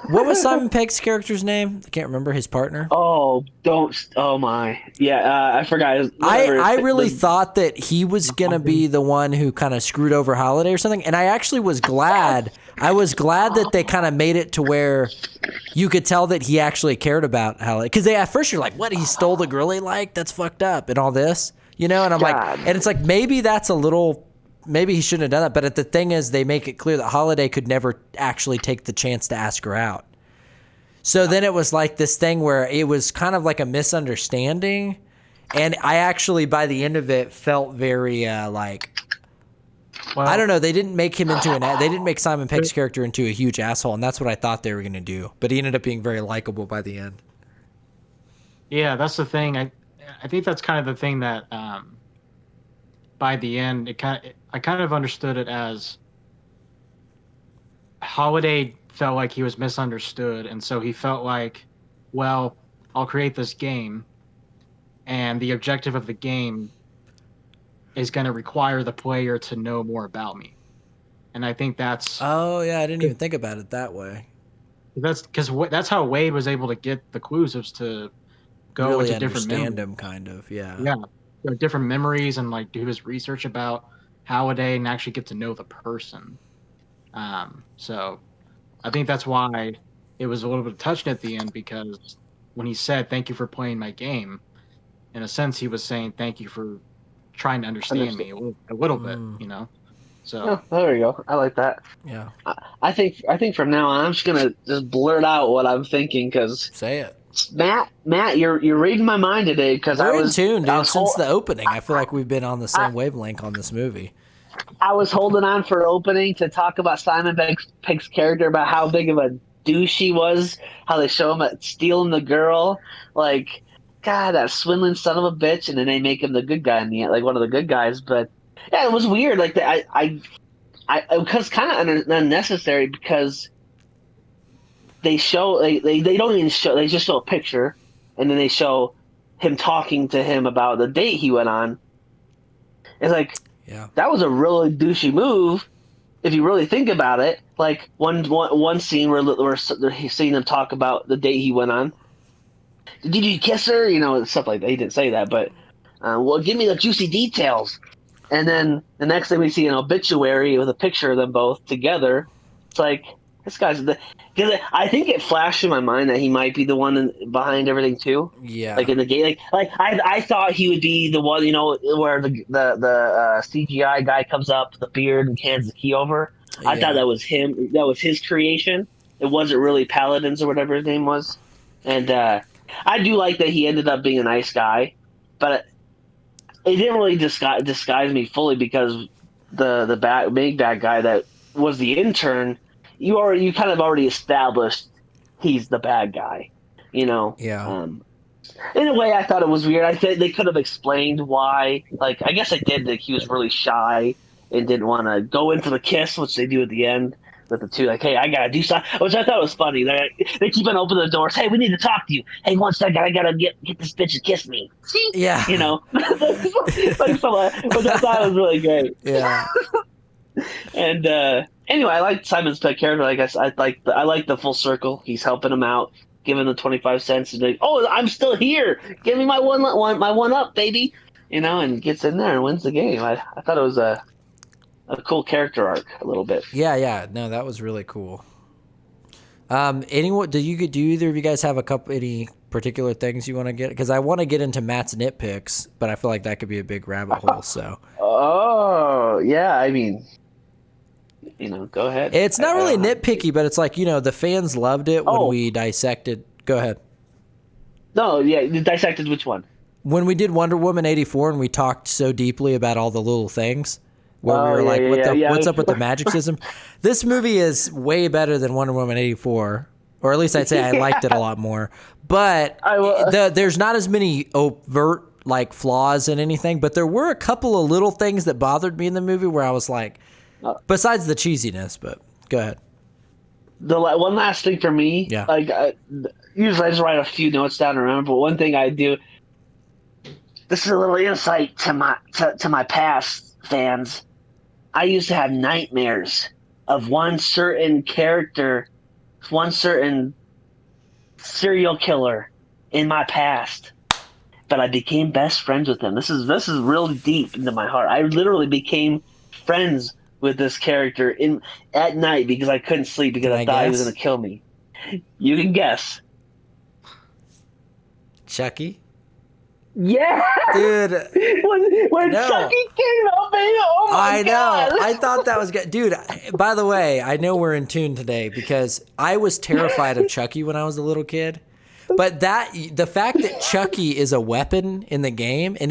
what was Simon Pegg's character's name? I can't remember his partner. Oh, don't. Oh my. Yeah, I forgot. I really thought that he was gonna be the one who kind of screwed over Holiday or something, and I actually was glad. I was glad that they kind of made it to where you could tell that he actually cared about Holiday. Because at first you're like, "What? He stole the girl he liked? That's fucked up," and all this, you know. And I'm like, and it's like maybe that's a little. Maybe he shouldn't have done that, but the thing is, they make it clear that Holiday could never actually take the chance to ask her out. So then it was like this thing where it was kind of like a misunderstanding, and I actually, by the end of it, felt very I don't know. They didn't make him into they didn't make Simon Pegg's character into a huge asshole, and that's what I thought they were going to do. But he ended up being very likable by the end. Yeah, that's the thing. I think that's kind of the thing that. By the end, I kind of understood it as Holiday felt like he was misunderstood, and so he felt like, well, I'll create this game, and the objective of the game is going to require the player to know more about me. And I think that's... Oh, yeah, I didn't even think about it that way. That's because that's how Wade was able to get the clues, was to go really into different memories. Understand him, kind of, yeah. Yeah. Different memories and like do his research about Halliday and actually get to know the person. So I think that's why it was a little bit touching at the end, because when he said, "Thank you for playing my game," in a sense, he was saying, "Thank you for trying to understand me a little bit," you know? So there you go. I like that. Yeah. I think from now on, I'm just going to just blurt out what I'm thinking, because say it. Matt, you're reading my mind today, because I was in tune, dude. Since the opening, I feel like we've been on the same wavelength on this movie. I was holding on for opening to talk about Simon Pegg's character, about how big of a douche he was, how they show him stealing the girl, like, God, that swindling son of a bitch, and then they make him the good guy in the end, like one of the good guys. But yeah, it was weird. Like it was kind of unnecessary, because they show they don't even show, they just show a picture, and then they show him talking to him about the date he went on. It's like, yeah, that was a really douchey move if you really think about it. Like one scene where he's seeing him talk about the date he went on. Did you kiss her? You know, stuff like that. He didn't say that, but well, give me the juicy details. And then the next thing we see an obituary with a picture of them both together. It's like, this guy's because I think it flashed in my mind that he might be the one behind everything too. Yeah, like in the game, like I thought he would be the one, you know, where the CGI guy comes up with the beard and hands the key over. I thought that was him. That was his creation. It wasn't really Paladins or whatever his name was. And I do like that he ended up being a nice guy, but it didn't really disguise me fully, because the big bad guy that was the intern. You kind of already established he's the bad guy. You know. Yeah. In a way, I thought it was weird. I think they could have explained why. Like, I guess they did. Like, he was really shy and didn't want to go in for the kiss, which they do at the end with the two. Like, hey, I gotta do something, which I thought was funny. They keep on opening the doors. Hey, we need to talk to you. Hey, one second, I gotta get this bitch to kiss me. See? Yeah. You know, which I thought was really great. Yeah. And anyway, I liked Simon's pet character. I guess I like the full circle. He's helping him out, giving the 25 cents, and like, oh, I'm still here. Give me my one up, baby. You know, and gets in there and wins the game. I thought it was a cool character arc a little bit. Yeah. No, that was really cool. Anyone? Do either of you guys have any particular things you want to get? Because I want to get into Matt's nitpicks, but I feel like that could be a big rabbit hole. So. Oh yeah, I mean, you know, go ahead. It's not really nitpicky, but it's like, you know, the fans loved it when we dissected. Go ahead. No, yeah, you dissected which one? When we did Wonder Woman 84 and we talked so deeply about all the little things where we were like, what's up with the magic system? This movie is way better than Wonder Woman 84, or at least I'd say I liked it a lot more. But there's not as many overt like flaws in anything, but there were a couple of little things that bothered me in the movie where I was like, besides the cheesiness, but go ahead. The one last thing for me, yeah. Like usually I just write a few notes down and remember, but one thing I do, this is a little insight to my past fans. I used to have nightmares of one certain character, one certain serial killer in my past, but I became best friends with him. This is really deep into my heart. I literally became friends with this character at night because I couldn't sleep because I thought he was going to kill me. You can guess. Chucky? Yeah, dude. When Chucky came up, man, oh my God. I know. I thought that was good, dude. By the way, I know we're in tune today because I was terrified of Chucky when I was a little kid. But the fact that Chucky is a weapon in the game, and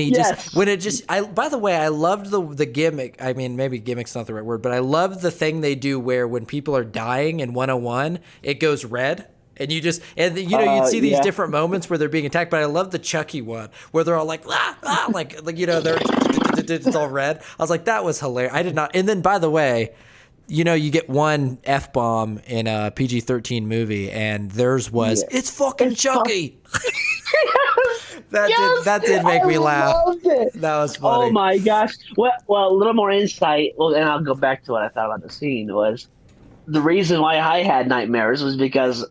by the way, I loved the gimmick. I mean, maybe gimmick's not the right word, but I loved the thing they do where when people are dying in 101, it goes red. And you'd see these different moments where they're being attacked, but I love the Chucky one where they're all like, like you know, it's all red. I was like, that was hilarious. I did not. And then, by the way, you know, you get one F-bomb in a PG-13 movie, and theirs was, it's fucking Chucky. That did make me laugh. That was funny. Oh my gosh. Well, a little more insight. Well, and I'll go back to what I thought about the scene was the reason why I had nightmares was because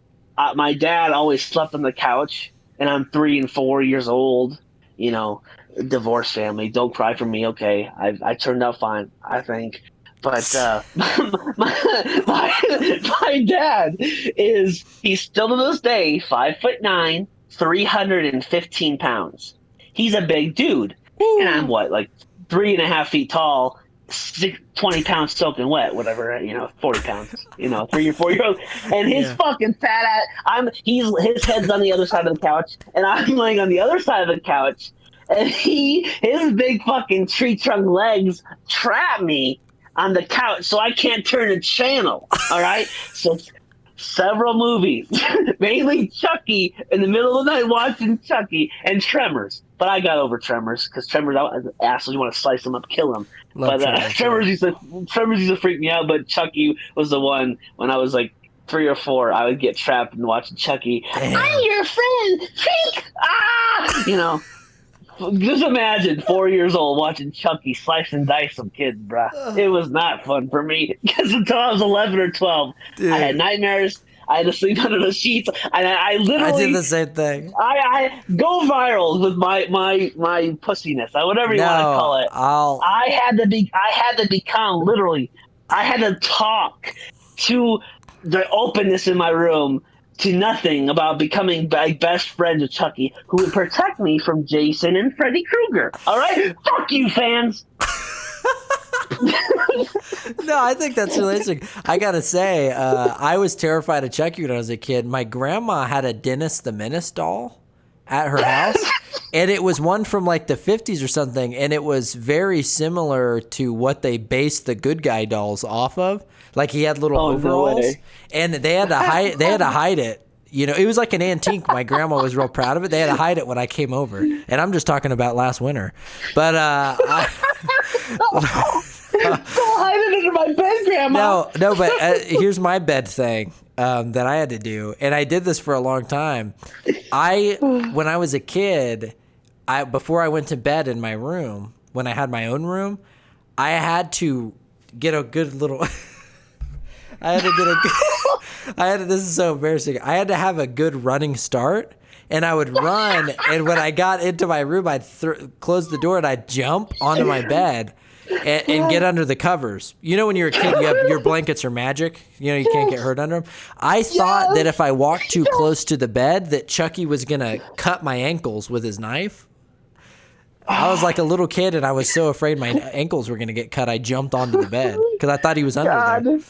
my dad always slept on the couch, and I'm 3 and 4 years old. You know, divorced family. Don't cry for me, okay? I turned out fine, I think. But my dad he's still to this day 5'9", 315 pounds. He's a big dude, and I'm like 3.5 feet tall. 20 pounds soaking wet, whatever, 40 pounds, 3 or 4 year old, and his fucking fat ass. His head's on the other side of the couch, and I'm laying on the other side of the couch, and his big fucking tree trunk legs trap me on the couch, so I can't turn the channel. All right, so several movies, mainly Chucky, in the middle of the night watching Chucky, and Tremors. But I got over Tremors because Tremors, asshole, you want to slice them up, kill them. But Tremors used to freak me out. But Chucky was the one when I was like 3 or 4. I would get trapped and watching Chucky. Damn. I'm your friend, Freak! Just imagine 4 years old watching Chucky slice and dice some kids, bruh. It was not fun for me because until I was 11 or 12, dude, I had nightmares. I had to sleep under the sheets, and I literally did the same thing. I go viral with my pussiness, whatever you want to call it. I had to become literally. I had to talk to the openness in my room to nothing about becoming best friends with Chucky, who would protect me from Jason and Freddy Krueger. All right, fuck you, fans. No, I think that's really interesting. I gotta say, I was terrified of Chucky when I was a kid. My grandma had a Dennis the Menace doll at her house, and it was one from like the 50s or something, and it was very similar to what they based the good guy dolls off of. Like he had little overalls, and they had to hide it. it was like an antique. My grandma was real proud of it. They had to hide it when I came over. And I'm just talking about last winter. But Don't hide it under my bed, Grandma. No, but here's my bed thing that I had to do. And I did this for a long time. When I was a kid, before I went to bed in my room, when I had my own room, I had to get a good little... this is so embarrassing. I had to have a good running start, and I would run, and when I got into my room, I'd close the door, and I'd jump onto my bed and get under the covers. When you're a kid, your blankets are magic. You can't get hurt under them. I thought that if I walked too close to the bed, that Chucky was going to cut my ankles with his knife. I was like a little kid, and I was so afraid my ankles were going to get cut, I jumped onto the bed because I thought he was under there.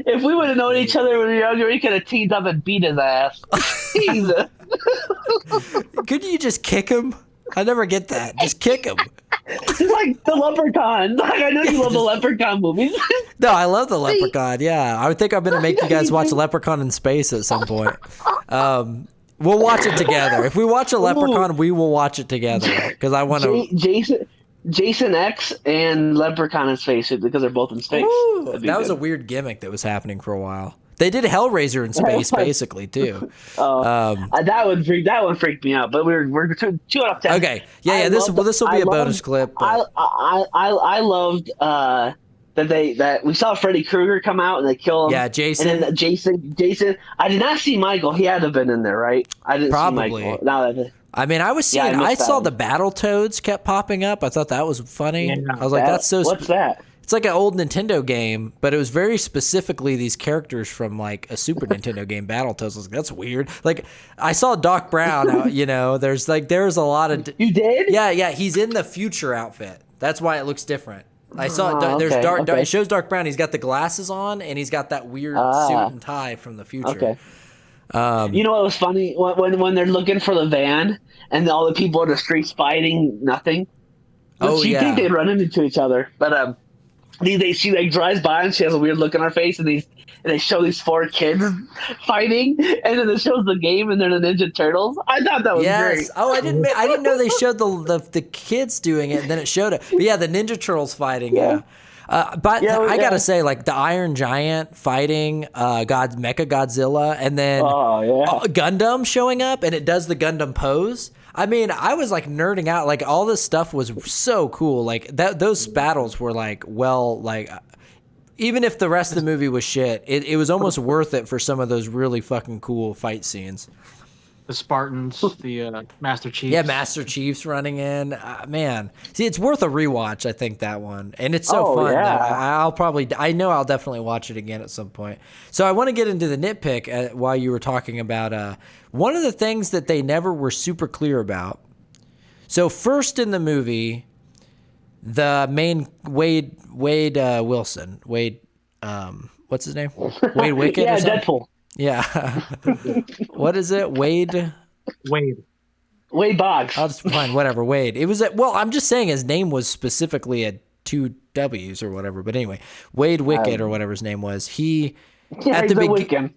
If we would have known each other when we were younger, we could have teamed up and beat his ass. Jesus. Couldn't you just kick him? I never get that. Just kick him. It's like the Leprechaun. Like, I know you love the Leprechaun movies. No, I love the Leprechaun. Yeah, I think I'm going to make you guys watch Leprechaun in Space at some point. We'll watch it together. If we watch a Leprechaun, we will watch it together because I want to. Jason X and Leprechaun in space because they're both in space. That was a weird gimmick that was happening for a while. They did Hellraiser in space, basically, too. That one freaked me out. But we're 2 out of 10. Okay, yeah. This will be a bonus clip. But... I loved that we saw Freddy Krueger come out and they kill him. Yeah, Jason. And then Jason. I did not see Michael. He had to have been in there, right? I didn't Probably. see Michael. Now that. I mean, I was seeing. I saw the Battletoads kept popping up. I thought that was funny. Yeah, I was like, "That's so." What's that? It's like an old Nintendo game, but it was very specifically these characters from like a Super Nintendo game, Battletoads. I was like, "That's weird." Like, I saw Doc Brown. There's a lot of. You did? Yeah. He's in the future outfit. That's why it looks different. I saw there's Dark. It shows Doc Brown. He's got the glasses on, and he's got that weird suit and tie from the future. Okay. You know what was funny when they're looking for the van and all the people in the streets fighting nothing. You think they'd run into each other, but she like drives by and she has a weird look on her face, and they show these 4 kids fighting, and then it shows the game and they're the Ninja Turtles. I thought that was great. Oh, I didn't know they showed the kids doing it, and then it showed it. But yeah, the Ninja Turtles fighting. Yeah. I gotta say, like the Iron Giant fighting Mecha Godzilla, and then Gundam showing up, and it does the Gundam pose. I mean, I was like nerding out. Like all this stuff was so cool. Like those battles were like, even if the rest of the movie was shit, it was almost worth it for some of those really fucking cool fight scenes. The Spartans, the Master Chiefs. Yeah, Master Chiefs running in. Man, see, it's worth a rewatch. I think that one, and it's so fun. Yeah. I know I'll definitely watch it again at some point. So I want to get into the nitpick while you were talking about one of the things that they never were super clear about. So first in the movie, the main Wade Wilson, what's his name? Wade Wicked. Yeah, Deadpool. Yeah. What is it? Wade Boggs. I'll just find whatever. Wade. It was I'm just saying his name was specifically a 2 W's or whatever. But anyway, Wade Wicked or whatever his name was. He at the beginning.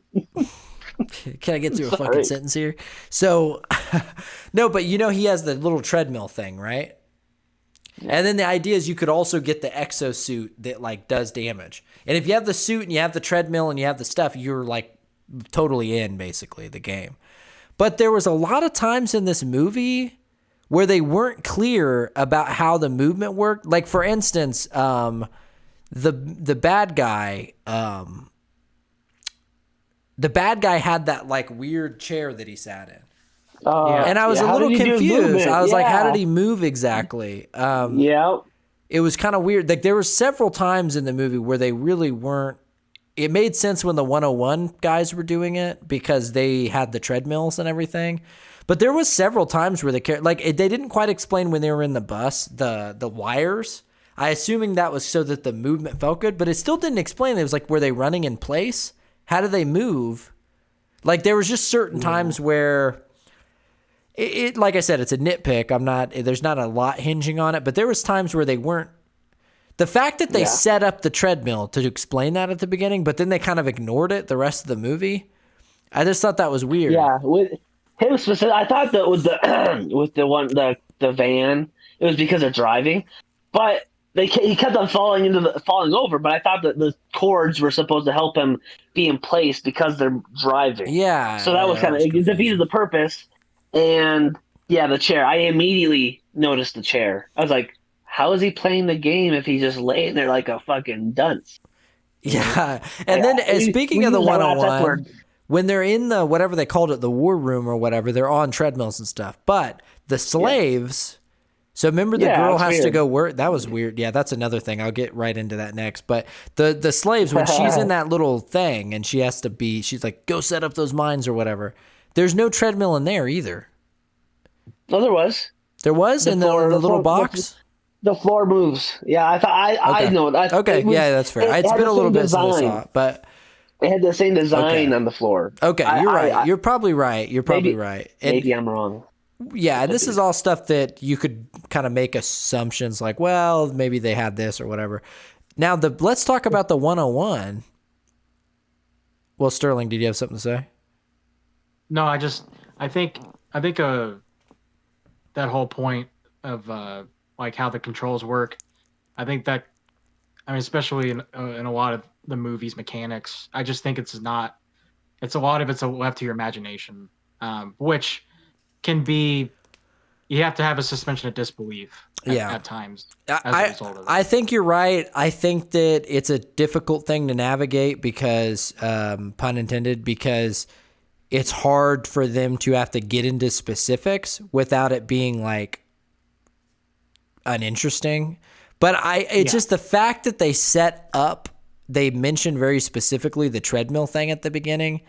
Can I get through a fucking sentence here? So, no, but he has the little treadmill thing, right? Yeah. And then the idea is you could also get the exosuit that like does damage. And if you have the suit and you have the treadmill and you have the stuff, you're like totally in basically the game. But there was a lot of times in this movie where they weren't clear about how the movement worked. Like for instance, the bad guy had that like weird chair that he sat in. And I was a little confused. I was like, how did he move exactly? It was kind of weird. Like there were several times in the movie where they really weren't. It made sense when the 101 guys were doing it because they had the treadmills and everything. But there was several times where they didn't quite explain when they were in the bus, the wires. I assuming that was so that the movement felt good, but it still didn't explain. It was like, were they running in place? How do they move? Like there was just certain times where it like I said, it's a nitpick. There's not a lot hinging on it, but there was times where they weren't. The fact that they set up the treadmill to explain that at the beginning, but then they kind of ignored it the rest of the movie, I just thought that was weird. Yeah, with him specific, I thought that with the with the van, it was because of driving, but he kept on falling over. But I thought that the cords were supposed to help him be in place because they're driving. Yeah. So that was kind of, it defeated the purpose. And yeah, the chair. I immediately noticed the chair. I was like, how is he playing the game if he's just laying there like a fucking dunce? Yeah. And then speaking of the 101, when they're in the, whatever they called it, the war room or whatever, they're on treadmills and stuff. But the slaves, so remember the girl has to go work. That was weird. Yeah, that's another thing. I'll get right into that next. But the slaves, when she's in that little thing and she has to be, she's like, go set up those mines or whatever. There's no treadmill in there either. No, there was. There was in the little box? The floor moves. Yeah, I know. Okay, yeah, that's fair. It's been a little bit since I saw it, but it had the same design on the floor. Okay, you're right. You're probably right. You're probably right. Maybe I'm wrong. Yeah, and this is all stuff that you could kind of make assumptions like, well, maybe they had this or whatever. Now, let's talk about the 101. Well, Sterling, did you have something to say? No, I think that whole point of like how the controls work, I think that, I mean, especially in a lot of the movies mechanics, I just think it's a lot of it's left to your imagination, which can be, you have to have a suspension of disbelief at times as a result of it. I think you're right. I think that it's a difficult thing to navigate because, pun intended, because it's hard for them to have to get into specifics without it being like uninteresting. But it's just the fact that they mentioned very specifically the treadmill thing at the beginning,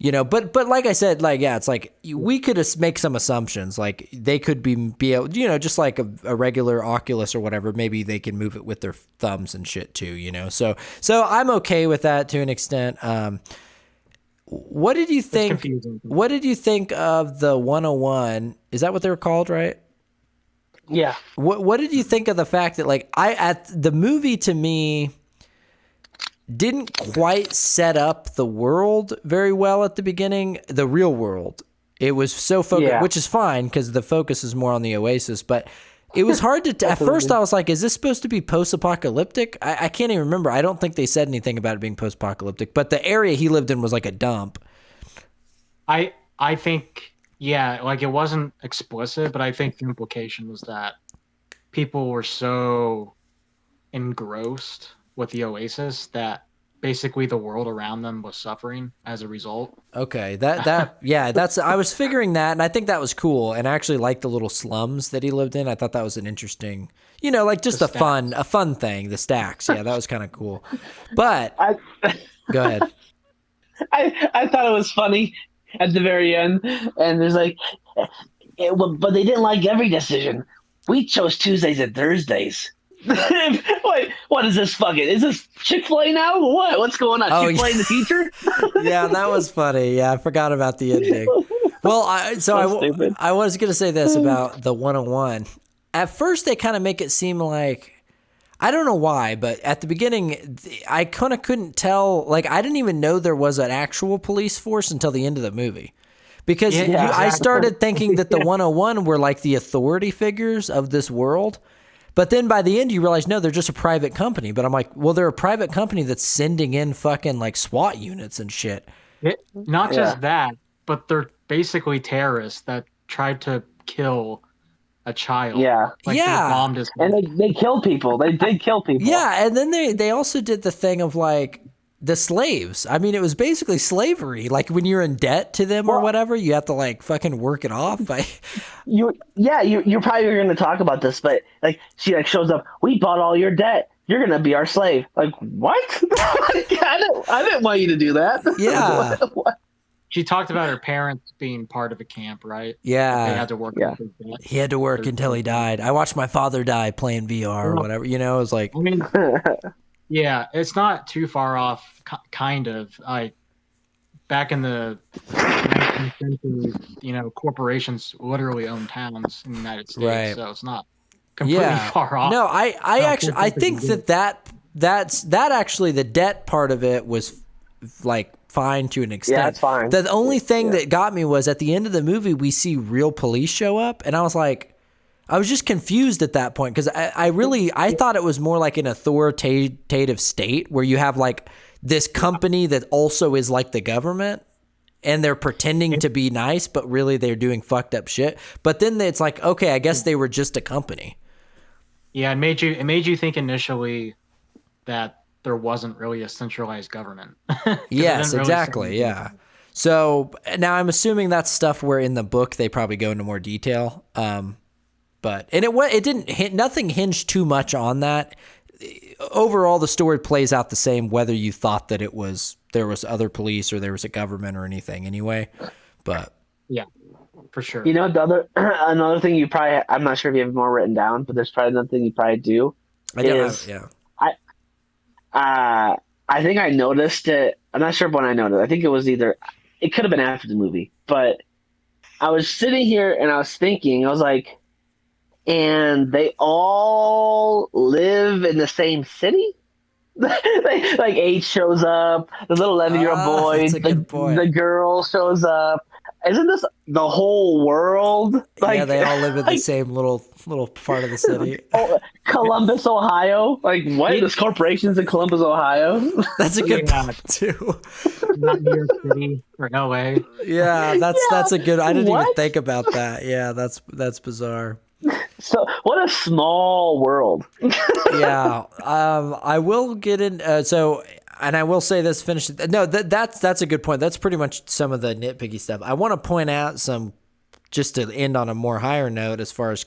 but like I said, like, yeah, it's like we could make some assumptions, like they could be able, just like a regular Oculus or whatever, maybe they can move it with their thumbs and shit too, so I'm okay with that to an extent. What did you think? What did you think of the 101? Is that what they were called, right? Yeah. What did you think of the fact that, like, the movie to me didn't quite set up the world very well at the beginning, the real world. It was so focused, which is fine because the focus is more on the Oasis, but it was hard to, at first I was like, is this supposed to be post-apocalyptic? I can't even remember. I don't think they said anything about it being post-apocalyptic, but the area he lived in was like a dump. I think, yeah, like it wasn't explicit, but I think the implication was that people were so engrossed with the Oasis that basically the world around them was suffering as a result. Okay, I was figuring that, and I think that was cool, and I actually liked the little slums that he lived in. I thought that was an interesting, like just a fun thing, the stacks. Yeah, that was kind of cool. But go ahead. I thought it was funny at the very end, and there's like, but they didn't like every decision. We chose Tuesdays and Thursdays. Wait, what is this fucking? Is this Chick-fil-A now? What's going on? Chick-fil-A in the future? Yeah, that was funny. Yeah, I forgot about the ending. Well, I was going to say this about the 101. At first, they kind of make it seem like, I don't know why, but at the beginning, I kind of couldn't tell. Like, I didn't even know there was an actual police force until the end of the movie. Because I started thinking that the 101 were like the authority figures of this world. But then by the end, you realize, no, they're just a private company. But I'm like, well, they're a private company that's sending in fucking like SWAT units and shit. Not just that, but they're basically terrorists that tried to kill a child. Yeah. Like they bombed his head. And they killed people. They did kill people. Yeah. And then they also did the thing of like the slaves. I mean, it was basically slavery. Like when you're in debt to them or whatever, you have to like fucking work it off. You're probably going to talk about this, but like she like shows up. We bought all your debt. You're going to be our slave. Like what? I didn't want you to do that. Yeah. What? She talked about her parents being part of a camp, right? Yeah. They had to work. Yeah. He had to work until he died. I watched my father die playing VR or whatever. It was like. I mean, yeah, it's not too far off. Kind of like back in the 19th century, corporations literally own towns in the United States, right. So it's not completely far off. No, I think that's actually the debt part of it was like fine to an Yeah, extent. it's fine. The only thing Yeah. that got me was at the end of the movie, we see real police show up, and I was like, I was just confused at that point because I thought it was more like an authoritative state where you have like this company that also is like the government. And they're pretending to be nice, but really they're doing fucked up shit. But then it's like, okay, I guess they were just a company. Yeah, it made you think initially that there wasn't really a centralized government. 'Cause it Yes, didn't really exactly. say Yeah. So now I'm assuming that's stuff where in the book they probably go into more detail. But it didn't nothing hinged too much on that. Overall, the story plays out the same whether you thought that there was other police or there was a government or anything anyway. But Yeah, for sure. You know, another thing you probably, I'm not sure if you have more written down, but there's probably another thing you probably do. I don't is, have, yeah. I think I noticed it. I'm not sure when I noticed. I think it could have been after the movie, but I was sitting here and I was thinking, I was like, and they all live in the same city? like H shows up, the little 11-year-old boy, that's a good point. the girl shows up. Isn't this the whole world? Yeah, they all live in the same little part of the city. Columbus, Ohio. Like what? There's corporations in Columbus, Ohio. That's a good point too. Not New York City or LA. Yeah, that's a good. I didn't even What? think about that. Yeah, that's bizarre. So what a small world. Yeah, I will get in. And I will say this. Finish it. No, that's a good point. That's pretty much some of the nitpicky stuff. I want to point out some, just to end on a more higher note, as far as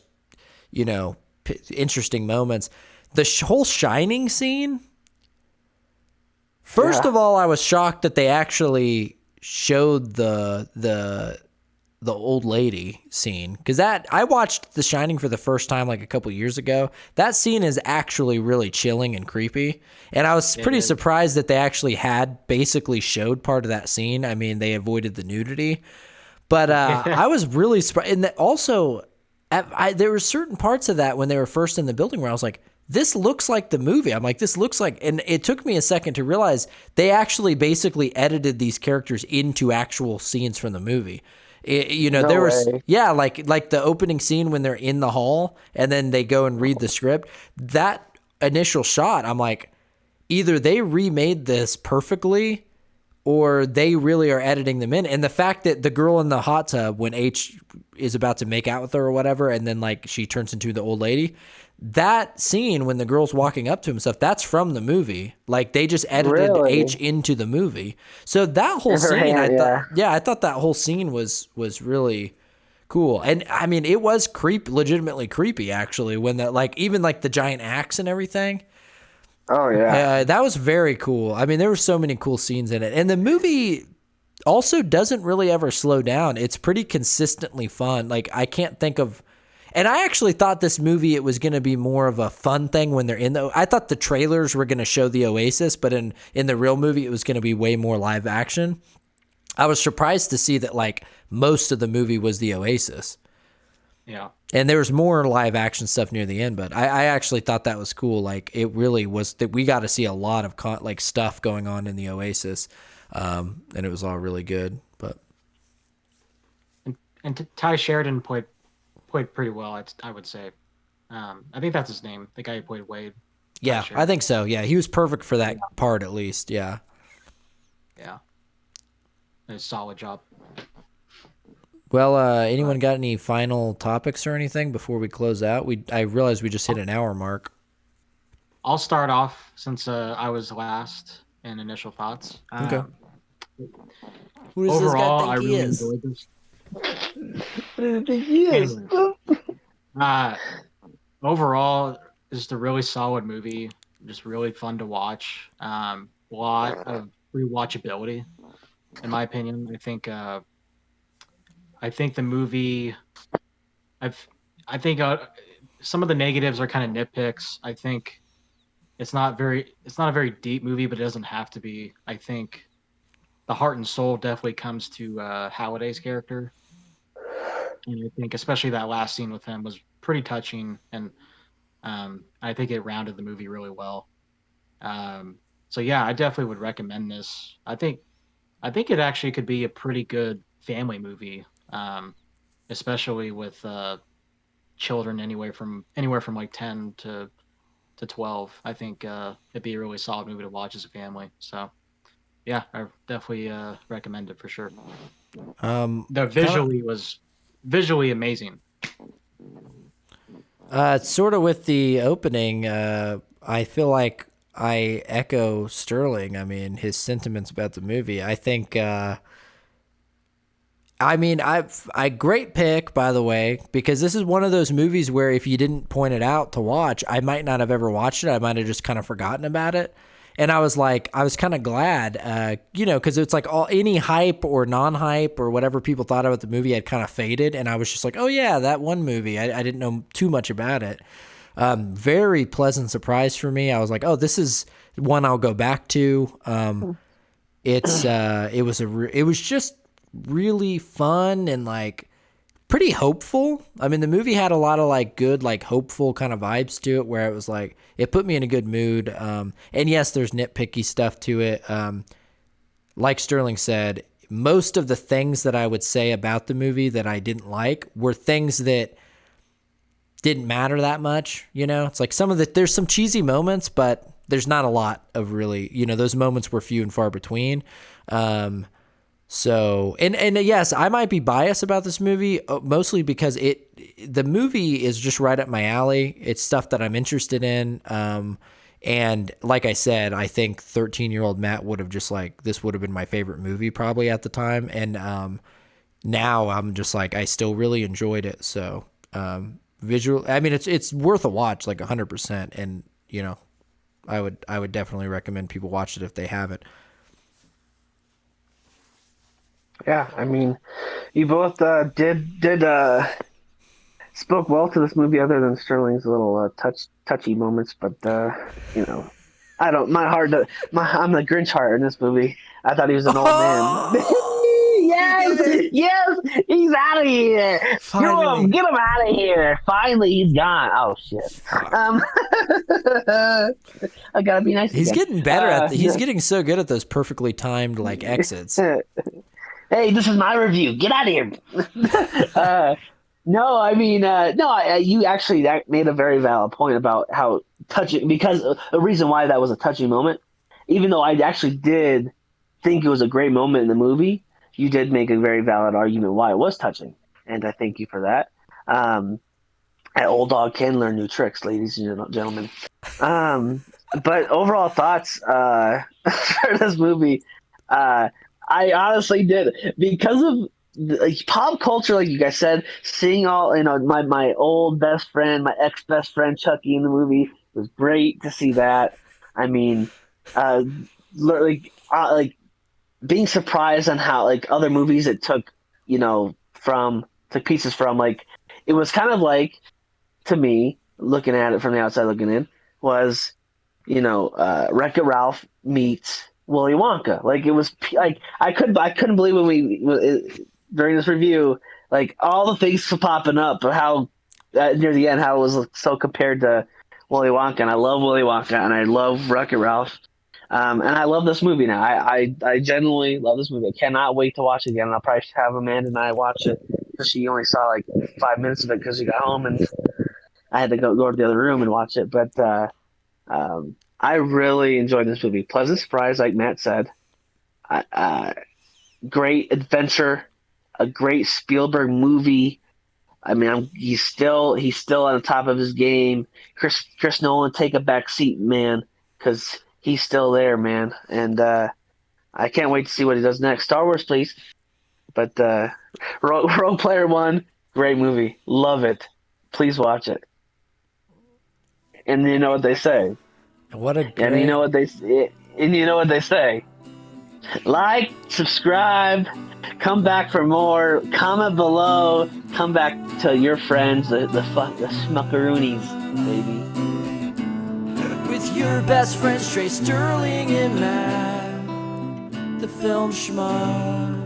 interesting moments. The whole Shining scene. First of all, I was shocked that they actually showed the old lady scene, because I watched The Shining for the first time like a couple years ago. That scene is actually really chilling and creepy, and I was pretty surprised that they actually had basically showed part of that scene. I mean, they avoided the nudity, but I was really surprised. And that also, there were certain parts of that when they were first in the building where I was like, this looks like the movie. I'm like, this looks like, and it took me a second to realize they actually basically edited these characters into actual scenes from the movie. There was, yeah, like the opening scene when they're in the hall and then they go and read the script. That initial shot, I'm like, either they remade this perfectly or they really are editing them in. And the fact that the girl in the hot tub, when H is about to make out with her or whatever, and then like she turns into the old lady, that scene when the girl's walking up to him and stuff, that's from the movie. Like they just edited H into the movie. So that whole scene, I thought that whole scene was really cool. And I mean, it was legitimately creepy actually, when that, like, even like the giant axe and everything. Oh yeah. That was very cool. I mean, there were so many cool scenes in it. And the movie also doesn't really ever slow down. It's pretty consistently fun. Like I can't think of, and I actually thought this movie, it was going to be more of a fun thing when they're I thought the trailers were going to show the Oasis, but in the real movie, it was going to be way more live action. I was surprised to see that like most of the movie was the Oasis. Yeah. And there was more live action stuff near the end, but I actually thought that was cool. Like it really was that we got to see a lot of stuff going on in the Oasis. And it was all really good, but. And Ty Sheridan played pretty well, I would say. I think that's his name, the guy who played Wade. Yeah, I think so. Yeah, he was perfect for that part at least. Yeah. Yeah. A solid job. Well, anyone got any final topics or anything before we close out? I realized we just hit an hour mark. I'll start off since I was last in initial thoughts. Okay. Who does overall, this guy think I really enjoyed this. Yes. Overall, just a really solid movie. Just really fun to watch. Lot of rewatchability, in my opinion. I think the movie. I think some of the negatives are kind of nitpicks. I think it's not a very deep movie, but it doesn't have to be. I think the heart and soul definitely comes to Halliday's character. And I think especially that last scene with him was pretty touching, and I think it rounded the movie really well. So yeah, I definitely would recommend this. I think I think it actually could be a pretty good family movie, especially with children anywhere from like 10 to 12. I think it'd be a really solid movie to watch as a family. So yeah, I definitely recommend it for sure. The visually amazing. Sort of with the opening, I feel like I echo Sterling. I mean, his sentiments about the movie. I think, I great pick, by the way, because this is one of those movies where if you didn't point it out to watch, I might not have ever watched it. I might have just kind of forgotten about it. And I was kind of glad, because it's like any hype or non-hype or whatever people thought about the movie had kind of faded. And I was just like, oh yeah, that one movie. I didn't know too much about it. Very pleasant surprise for me. I was like, oh, this is one I'll go back to. It was just really fun and like pretty hopeful. I mean, the movie had a lot of like good, like hopeful kind of vibes to it where it was like, it put me in a good mood. And yes, there's nitpicky stuff to it. Like Sterling said, most of the things that I would say about the movie that I didn't like were things that didn't matter that much. It's like there's some cheesy moments, but there's not a lot of really, those moments were few and far between. So, and yes, I might be biased about this movie, mostly because the movie is just right up my alley. It's stuff that I'm interested in. And like I said, I think 13-year-old Matt would have this would have been my favorite movie probably at the time. And, now I'm just like, I still really enjoyed it. So, it's worth a watch, like 100%. And, I would definitely recommend people watch it if they haven't. Yeah, I mean, you both did spoke well to this movie, other than Sterling's little touchy moments. But I don't. I'm the Grinch heart in this movie. I thought he was an old man. yes, he's out of here. Screw him, get him out of here. Finally, he's gone. Oh shit. I gotta be nice. He's again. getting better he's getting so good at those perfectly timed like exits. Hey, this is my review. Get out of here. No, I mean, you actually made a very valid point about how touching, because the reason why that was a touching moment, even though I actually did think it was a great moment in the movie, you did make a very valid argument why it was touching. And I thank you for that. An old dog can learn new tricks, ladies and gentlemen. But overall thoughts for this movie, I honestly did, because of pop culture, like you guys said, seeing all my old best friend, my ex best friend Chucky in the movie, it was great to see that. I mean, like being surprised on how like other movies it took pieces from, like it was kind of like, to me, looking at it from the outside looking in, was Wreck-It Ralph meets Willy Wonka. Like it was like I couldn't believe when during this review, like all the things popping up, how near the end how it was so compared to Willy Wonka. And I love Willy Wonka and I love Wreck-It Ralph, and I love this movie now. I genuinely love this movie. I cannot wait to watch it again. I'll probably have Amanda and I watch it, because she only saw like 5 minutes of it because she got home and I had to go to the other room and watch it. But I really enjoyed this movie. Pleasant surprise, like Matt said. Great adventure, a great Spielberg movie. I mean, he's still on the top of his game. Chris Nolan, take a back seat, man, because he's still there, man. And I can't wait to see what he does next. Star Wars, please. But Rogue Player One, great movie. Love it. Please watch it. And you know what they say. And you know what they say. Like, subscribe, come back for more, comment below, come back to your friends, the Schmuckaroonies, baby. With your best friends, Trey, Sterling, and Matt, the film Schmucks.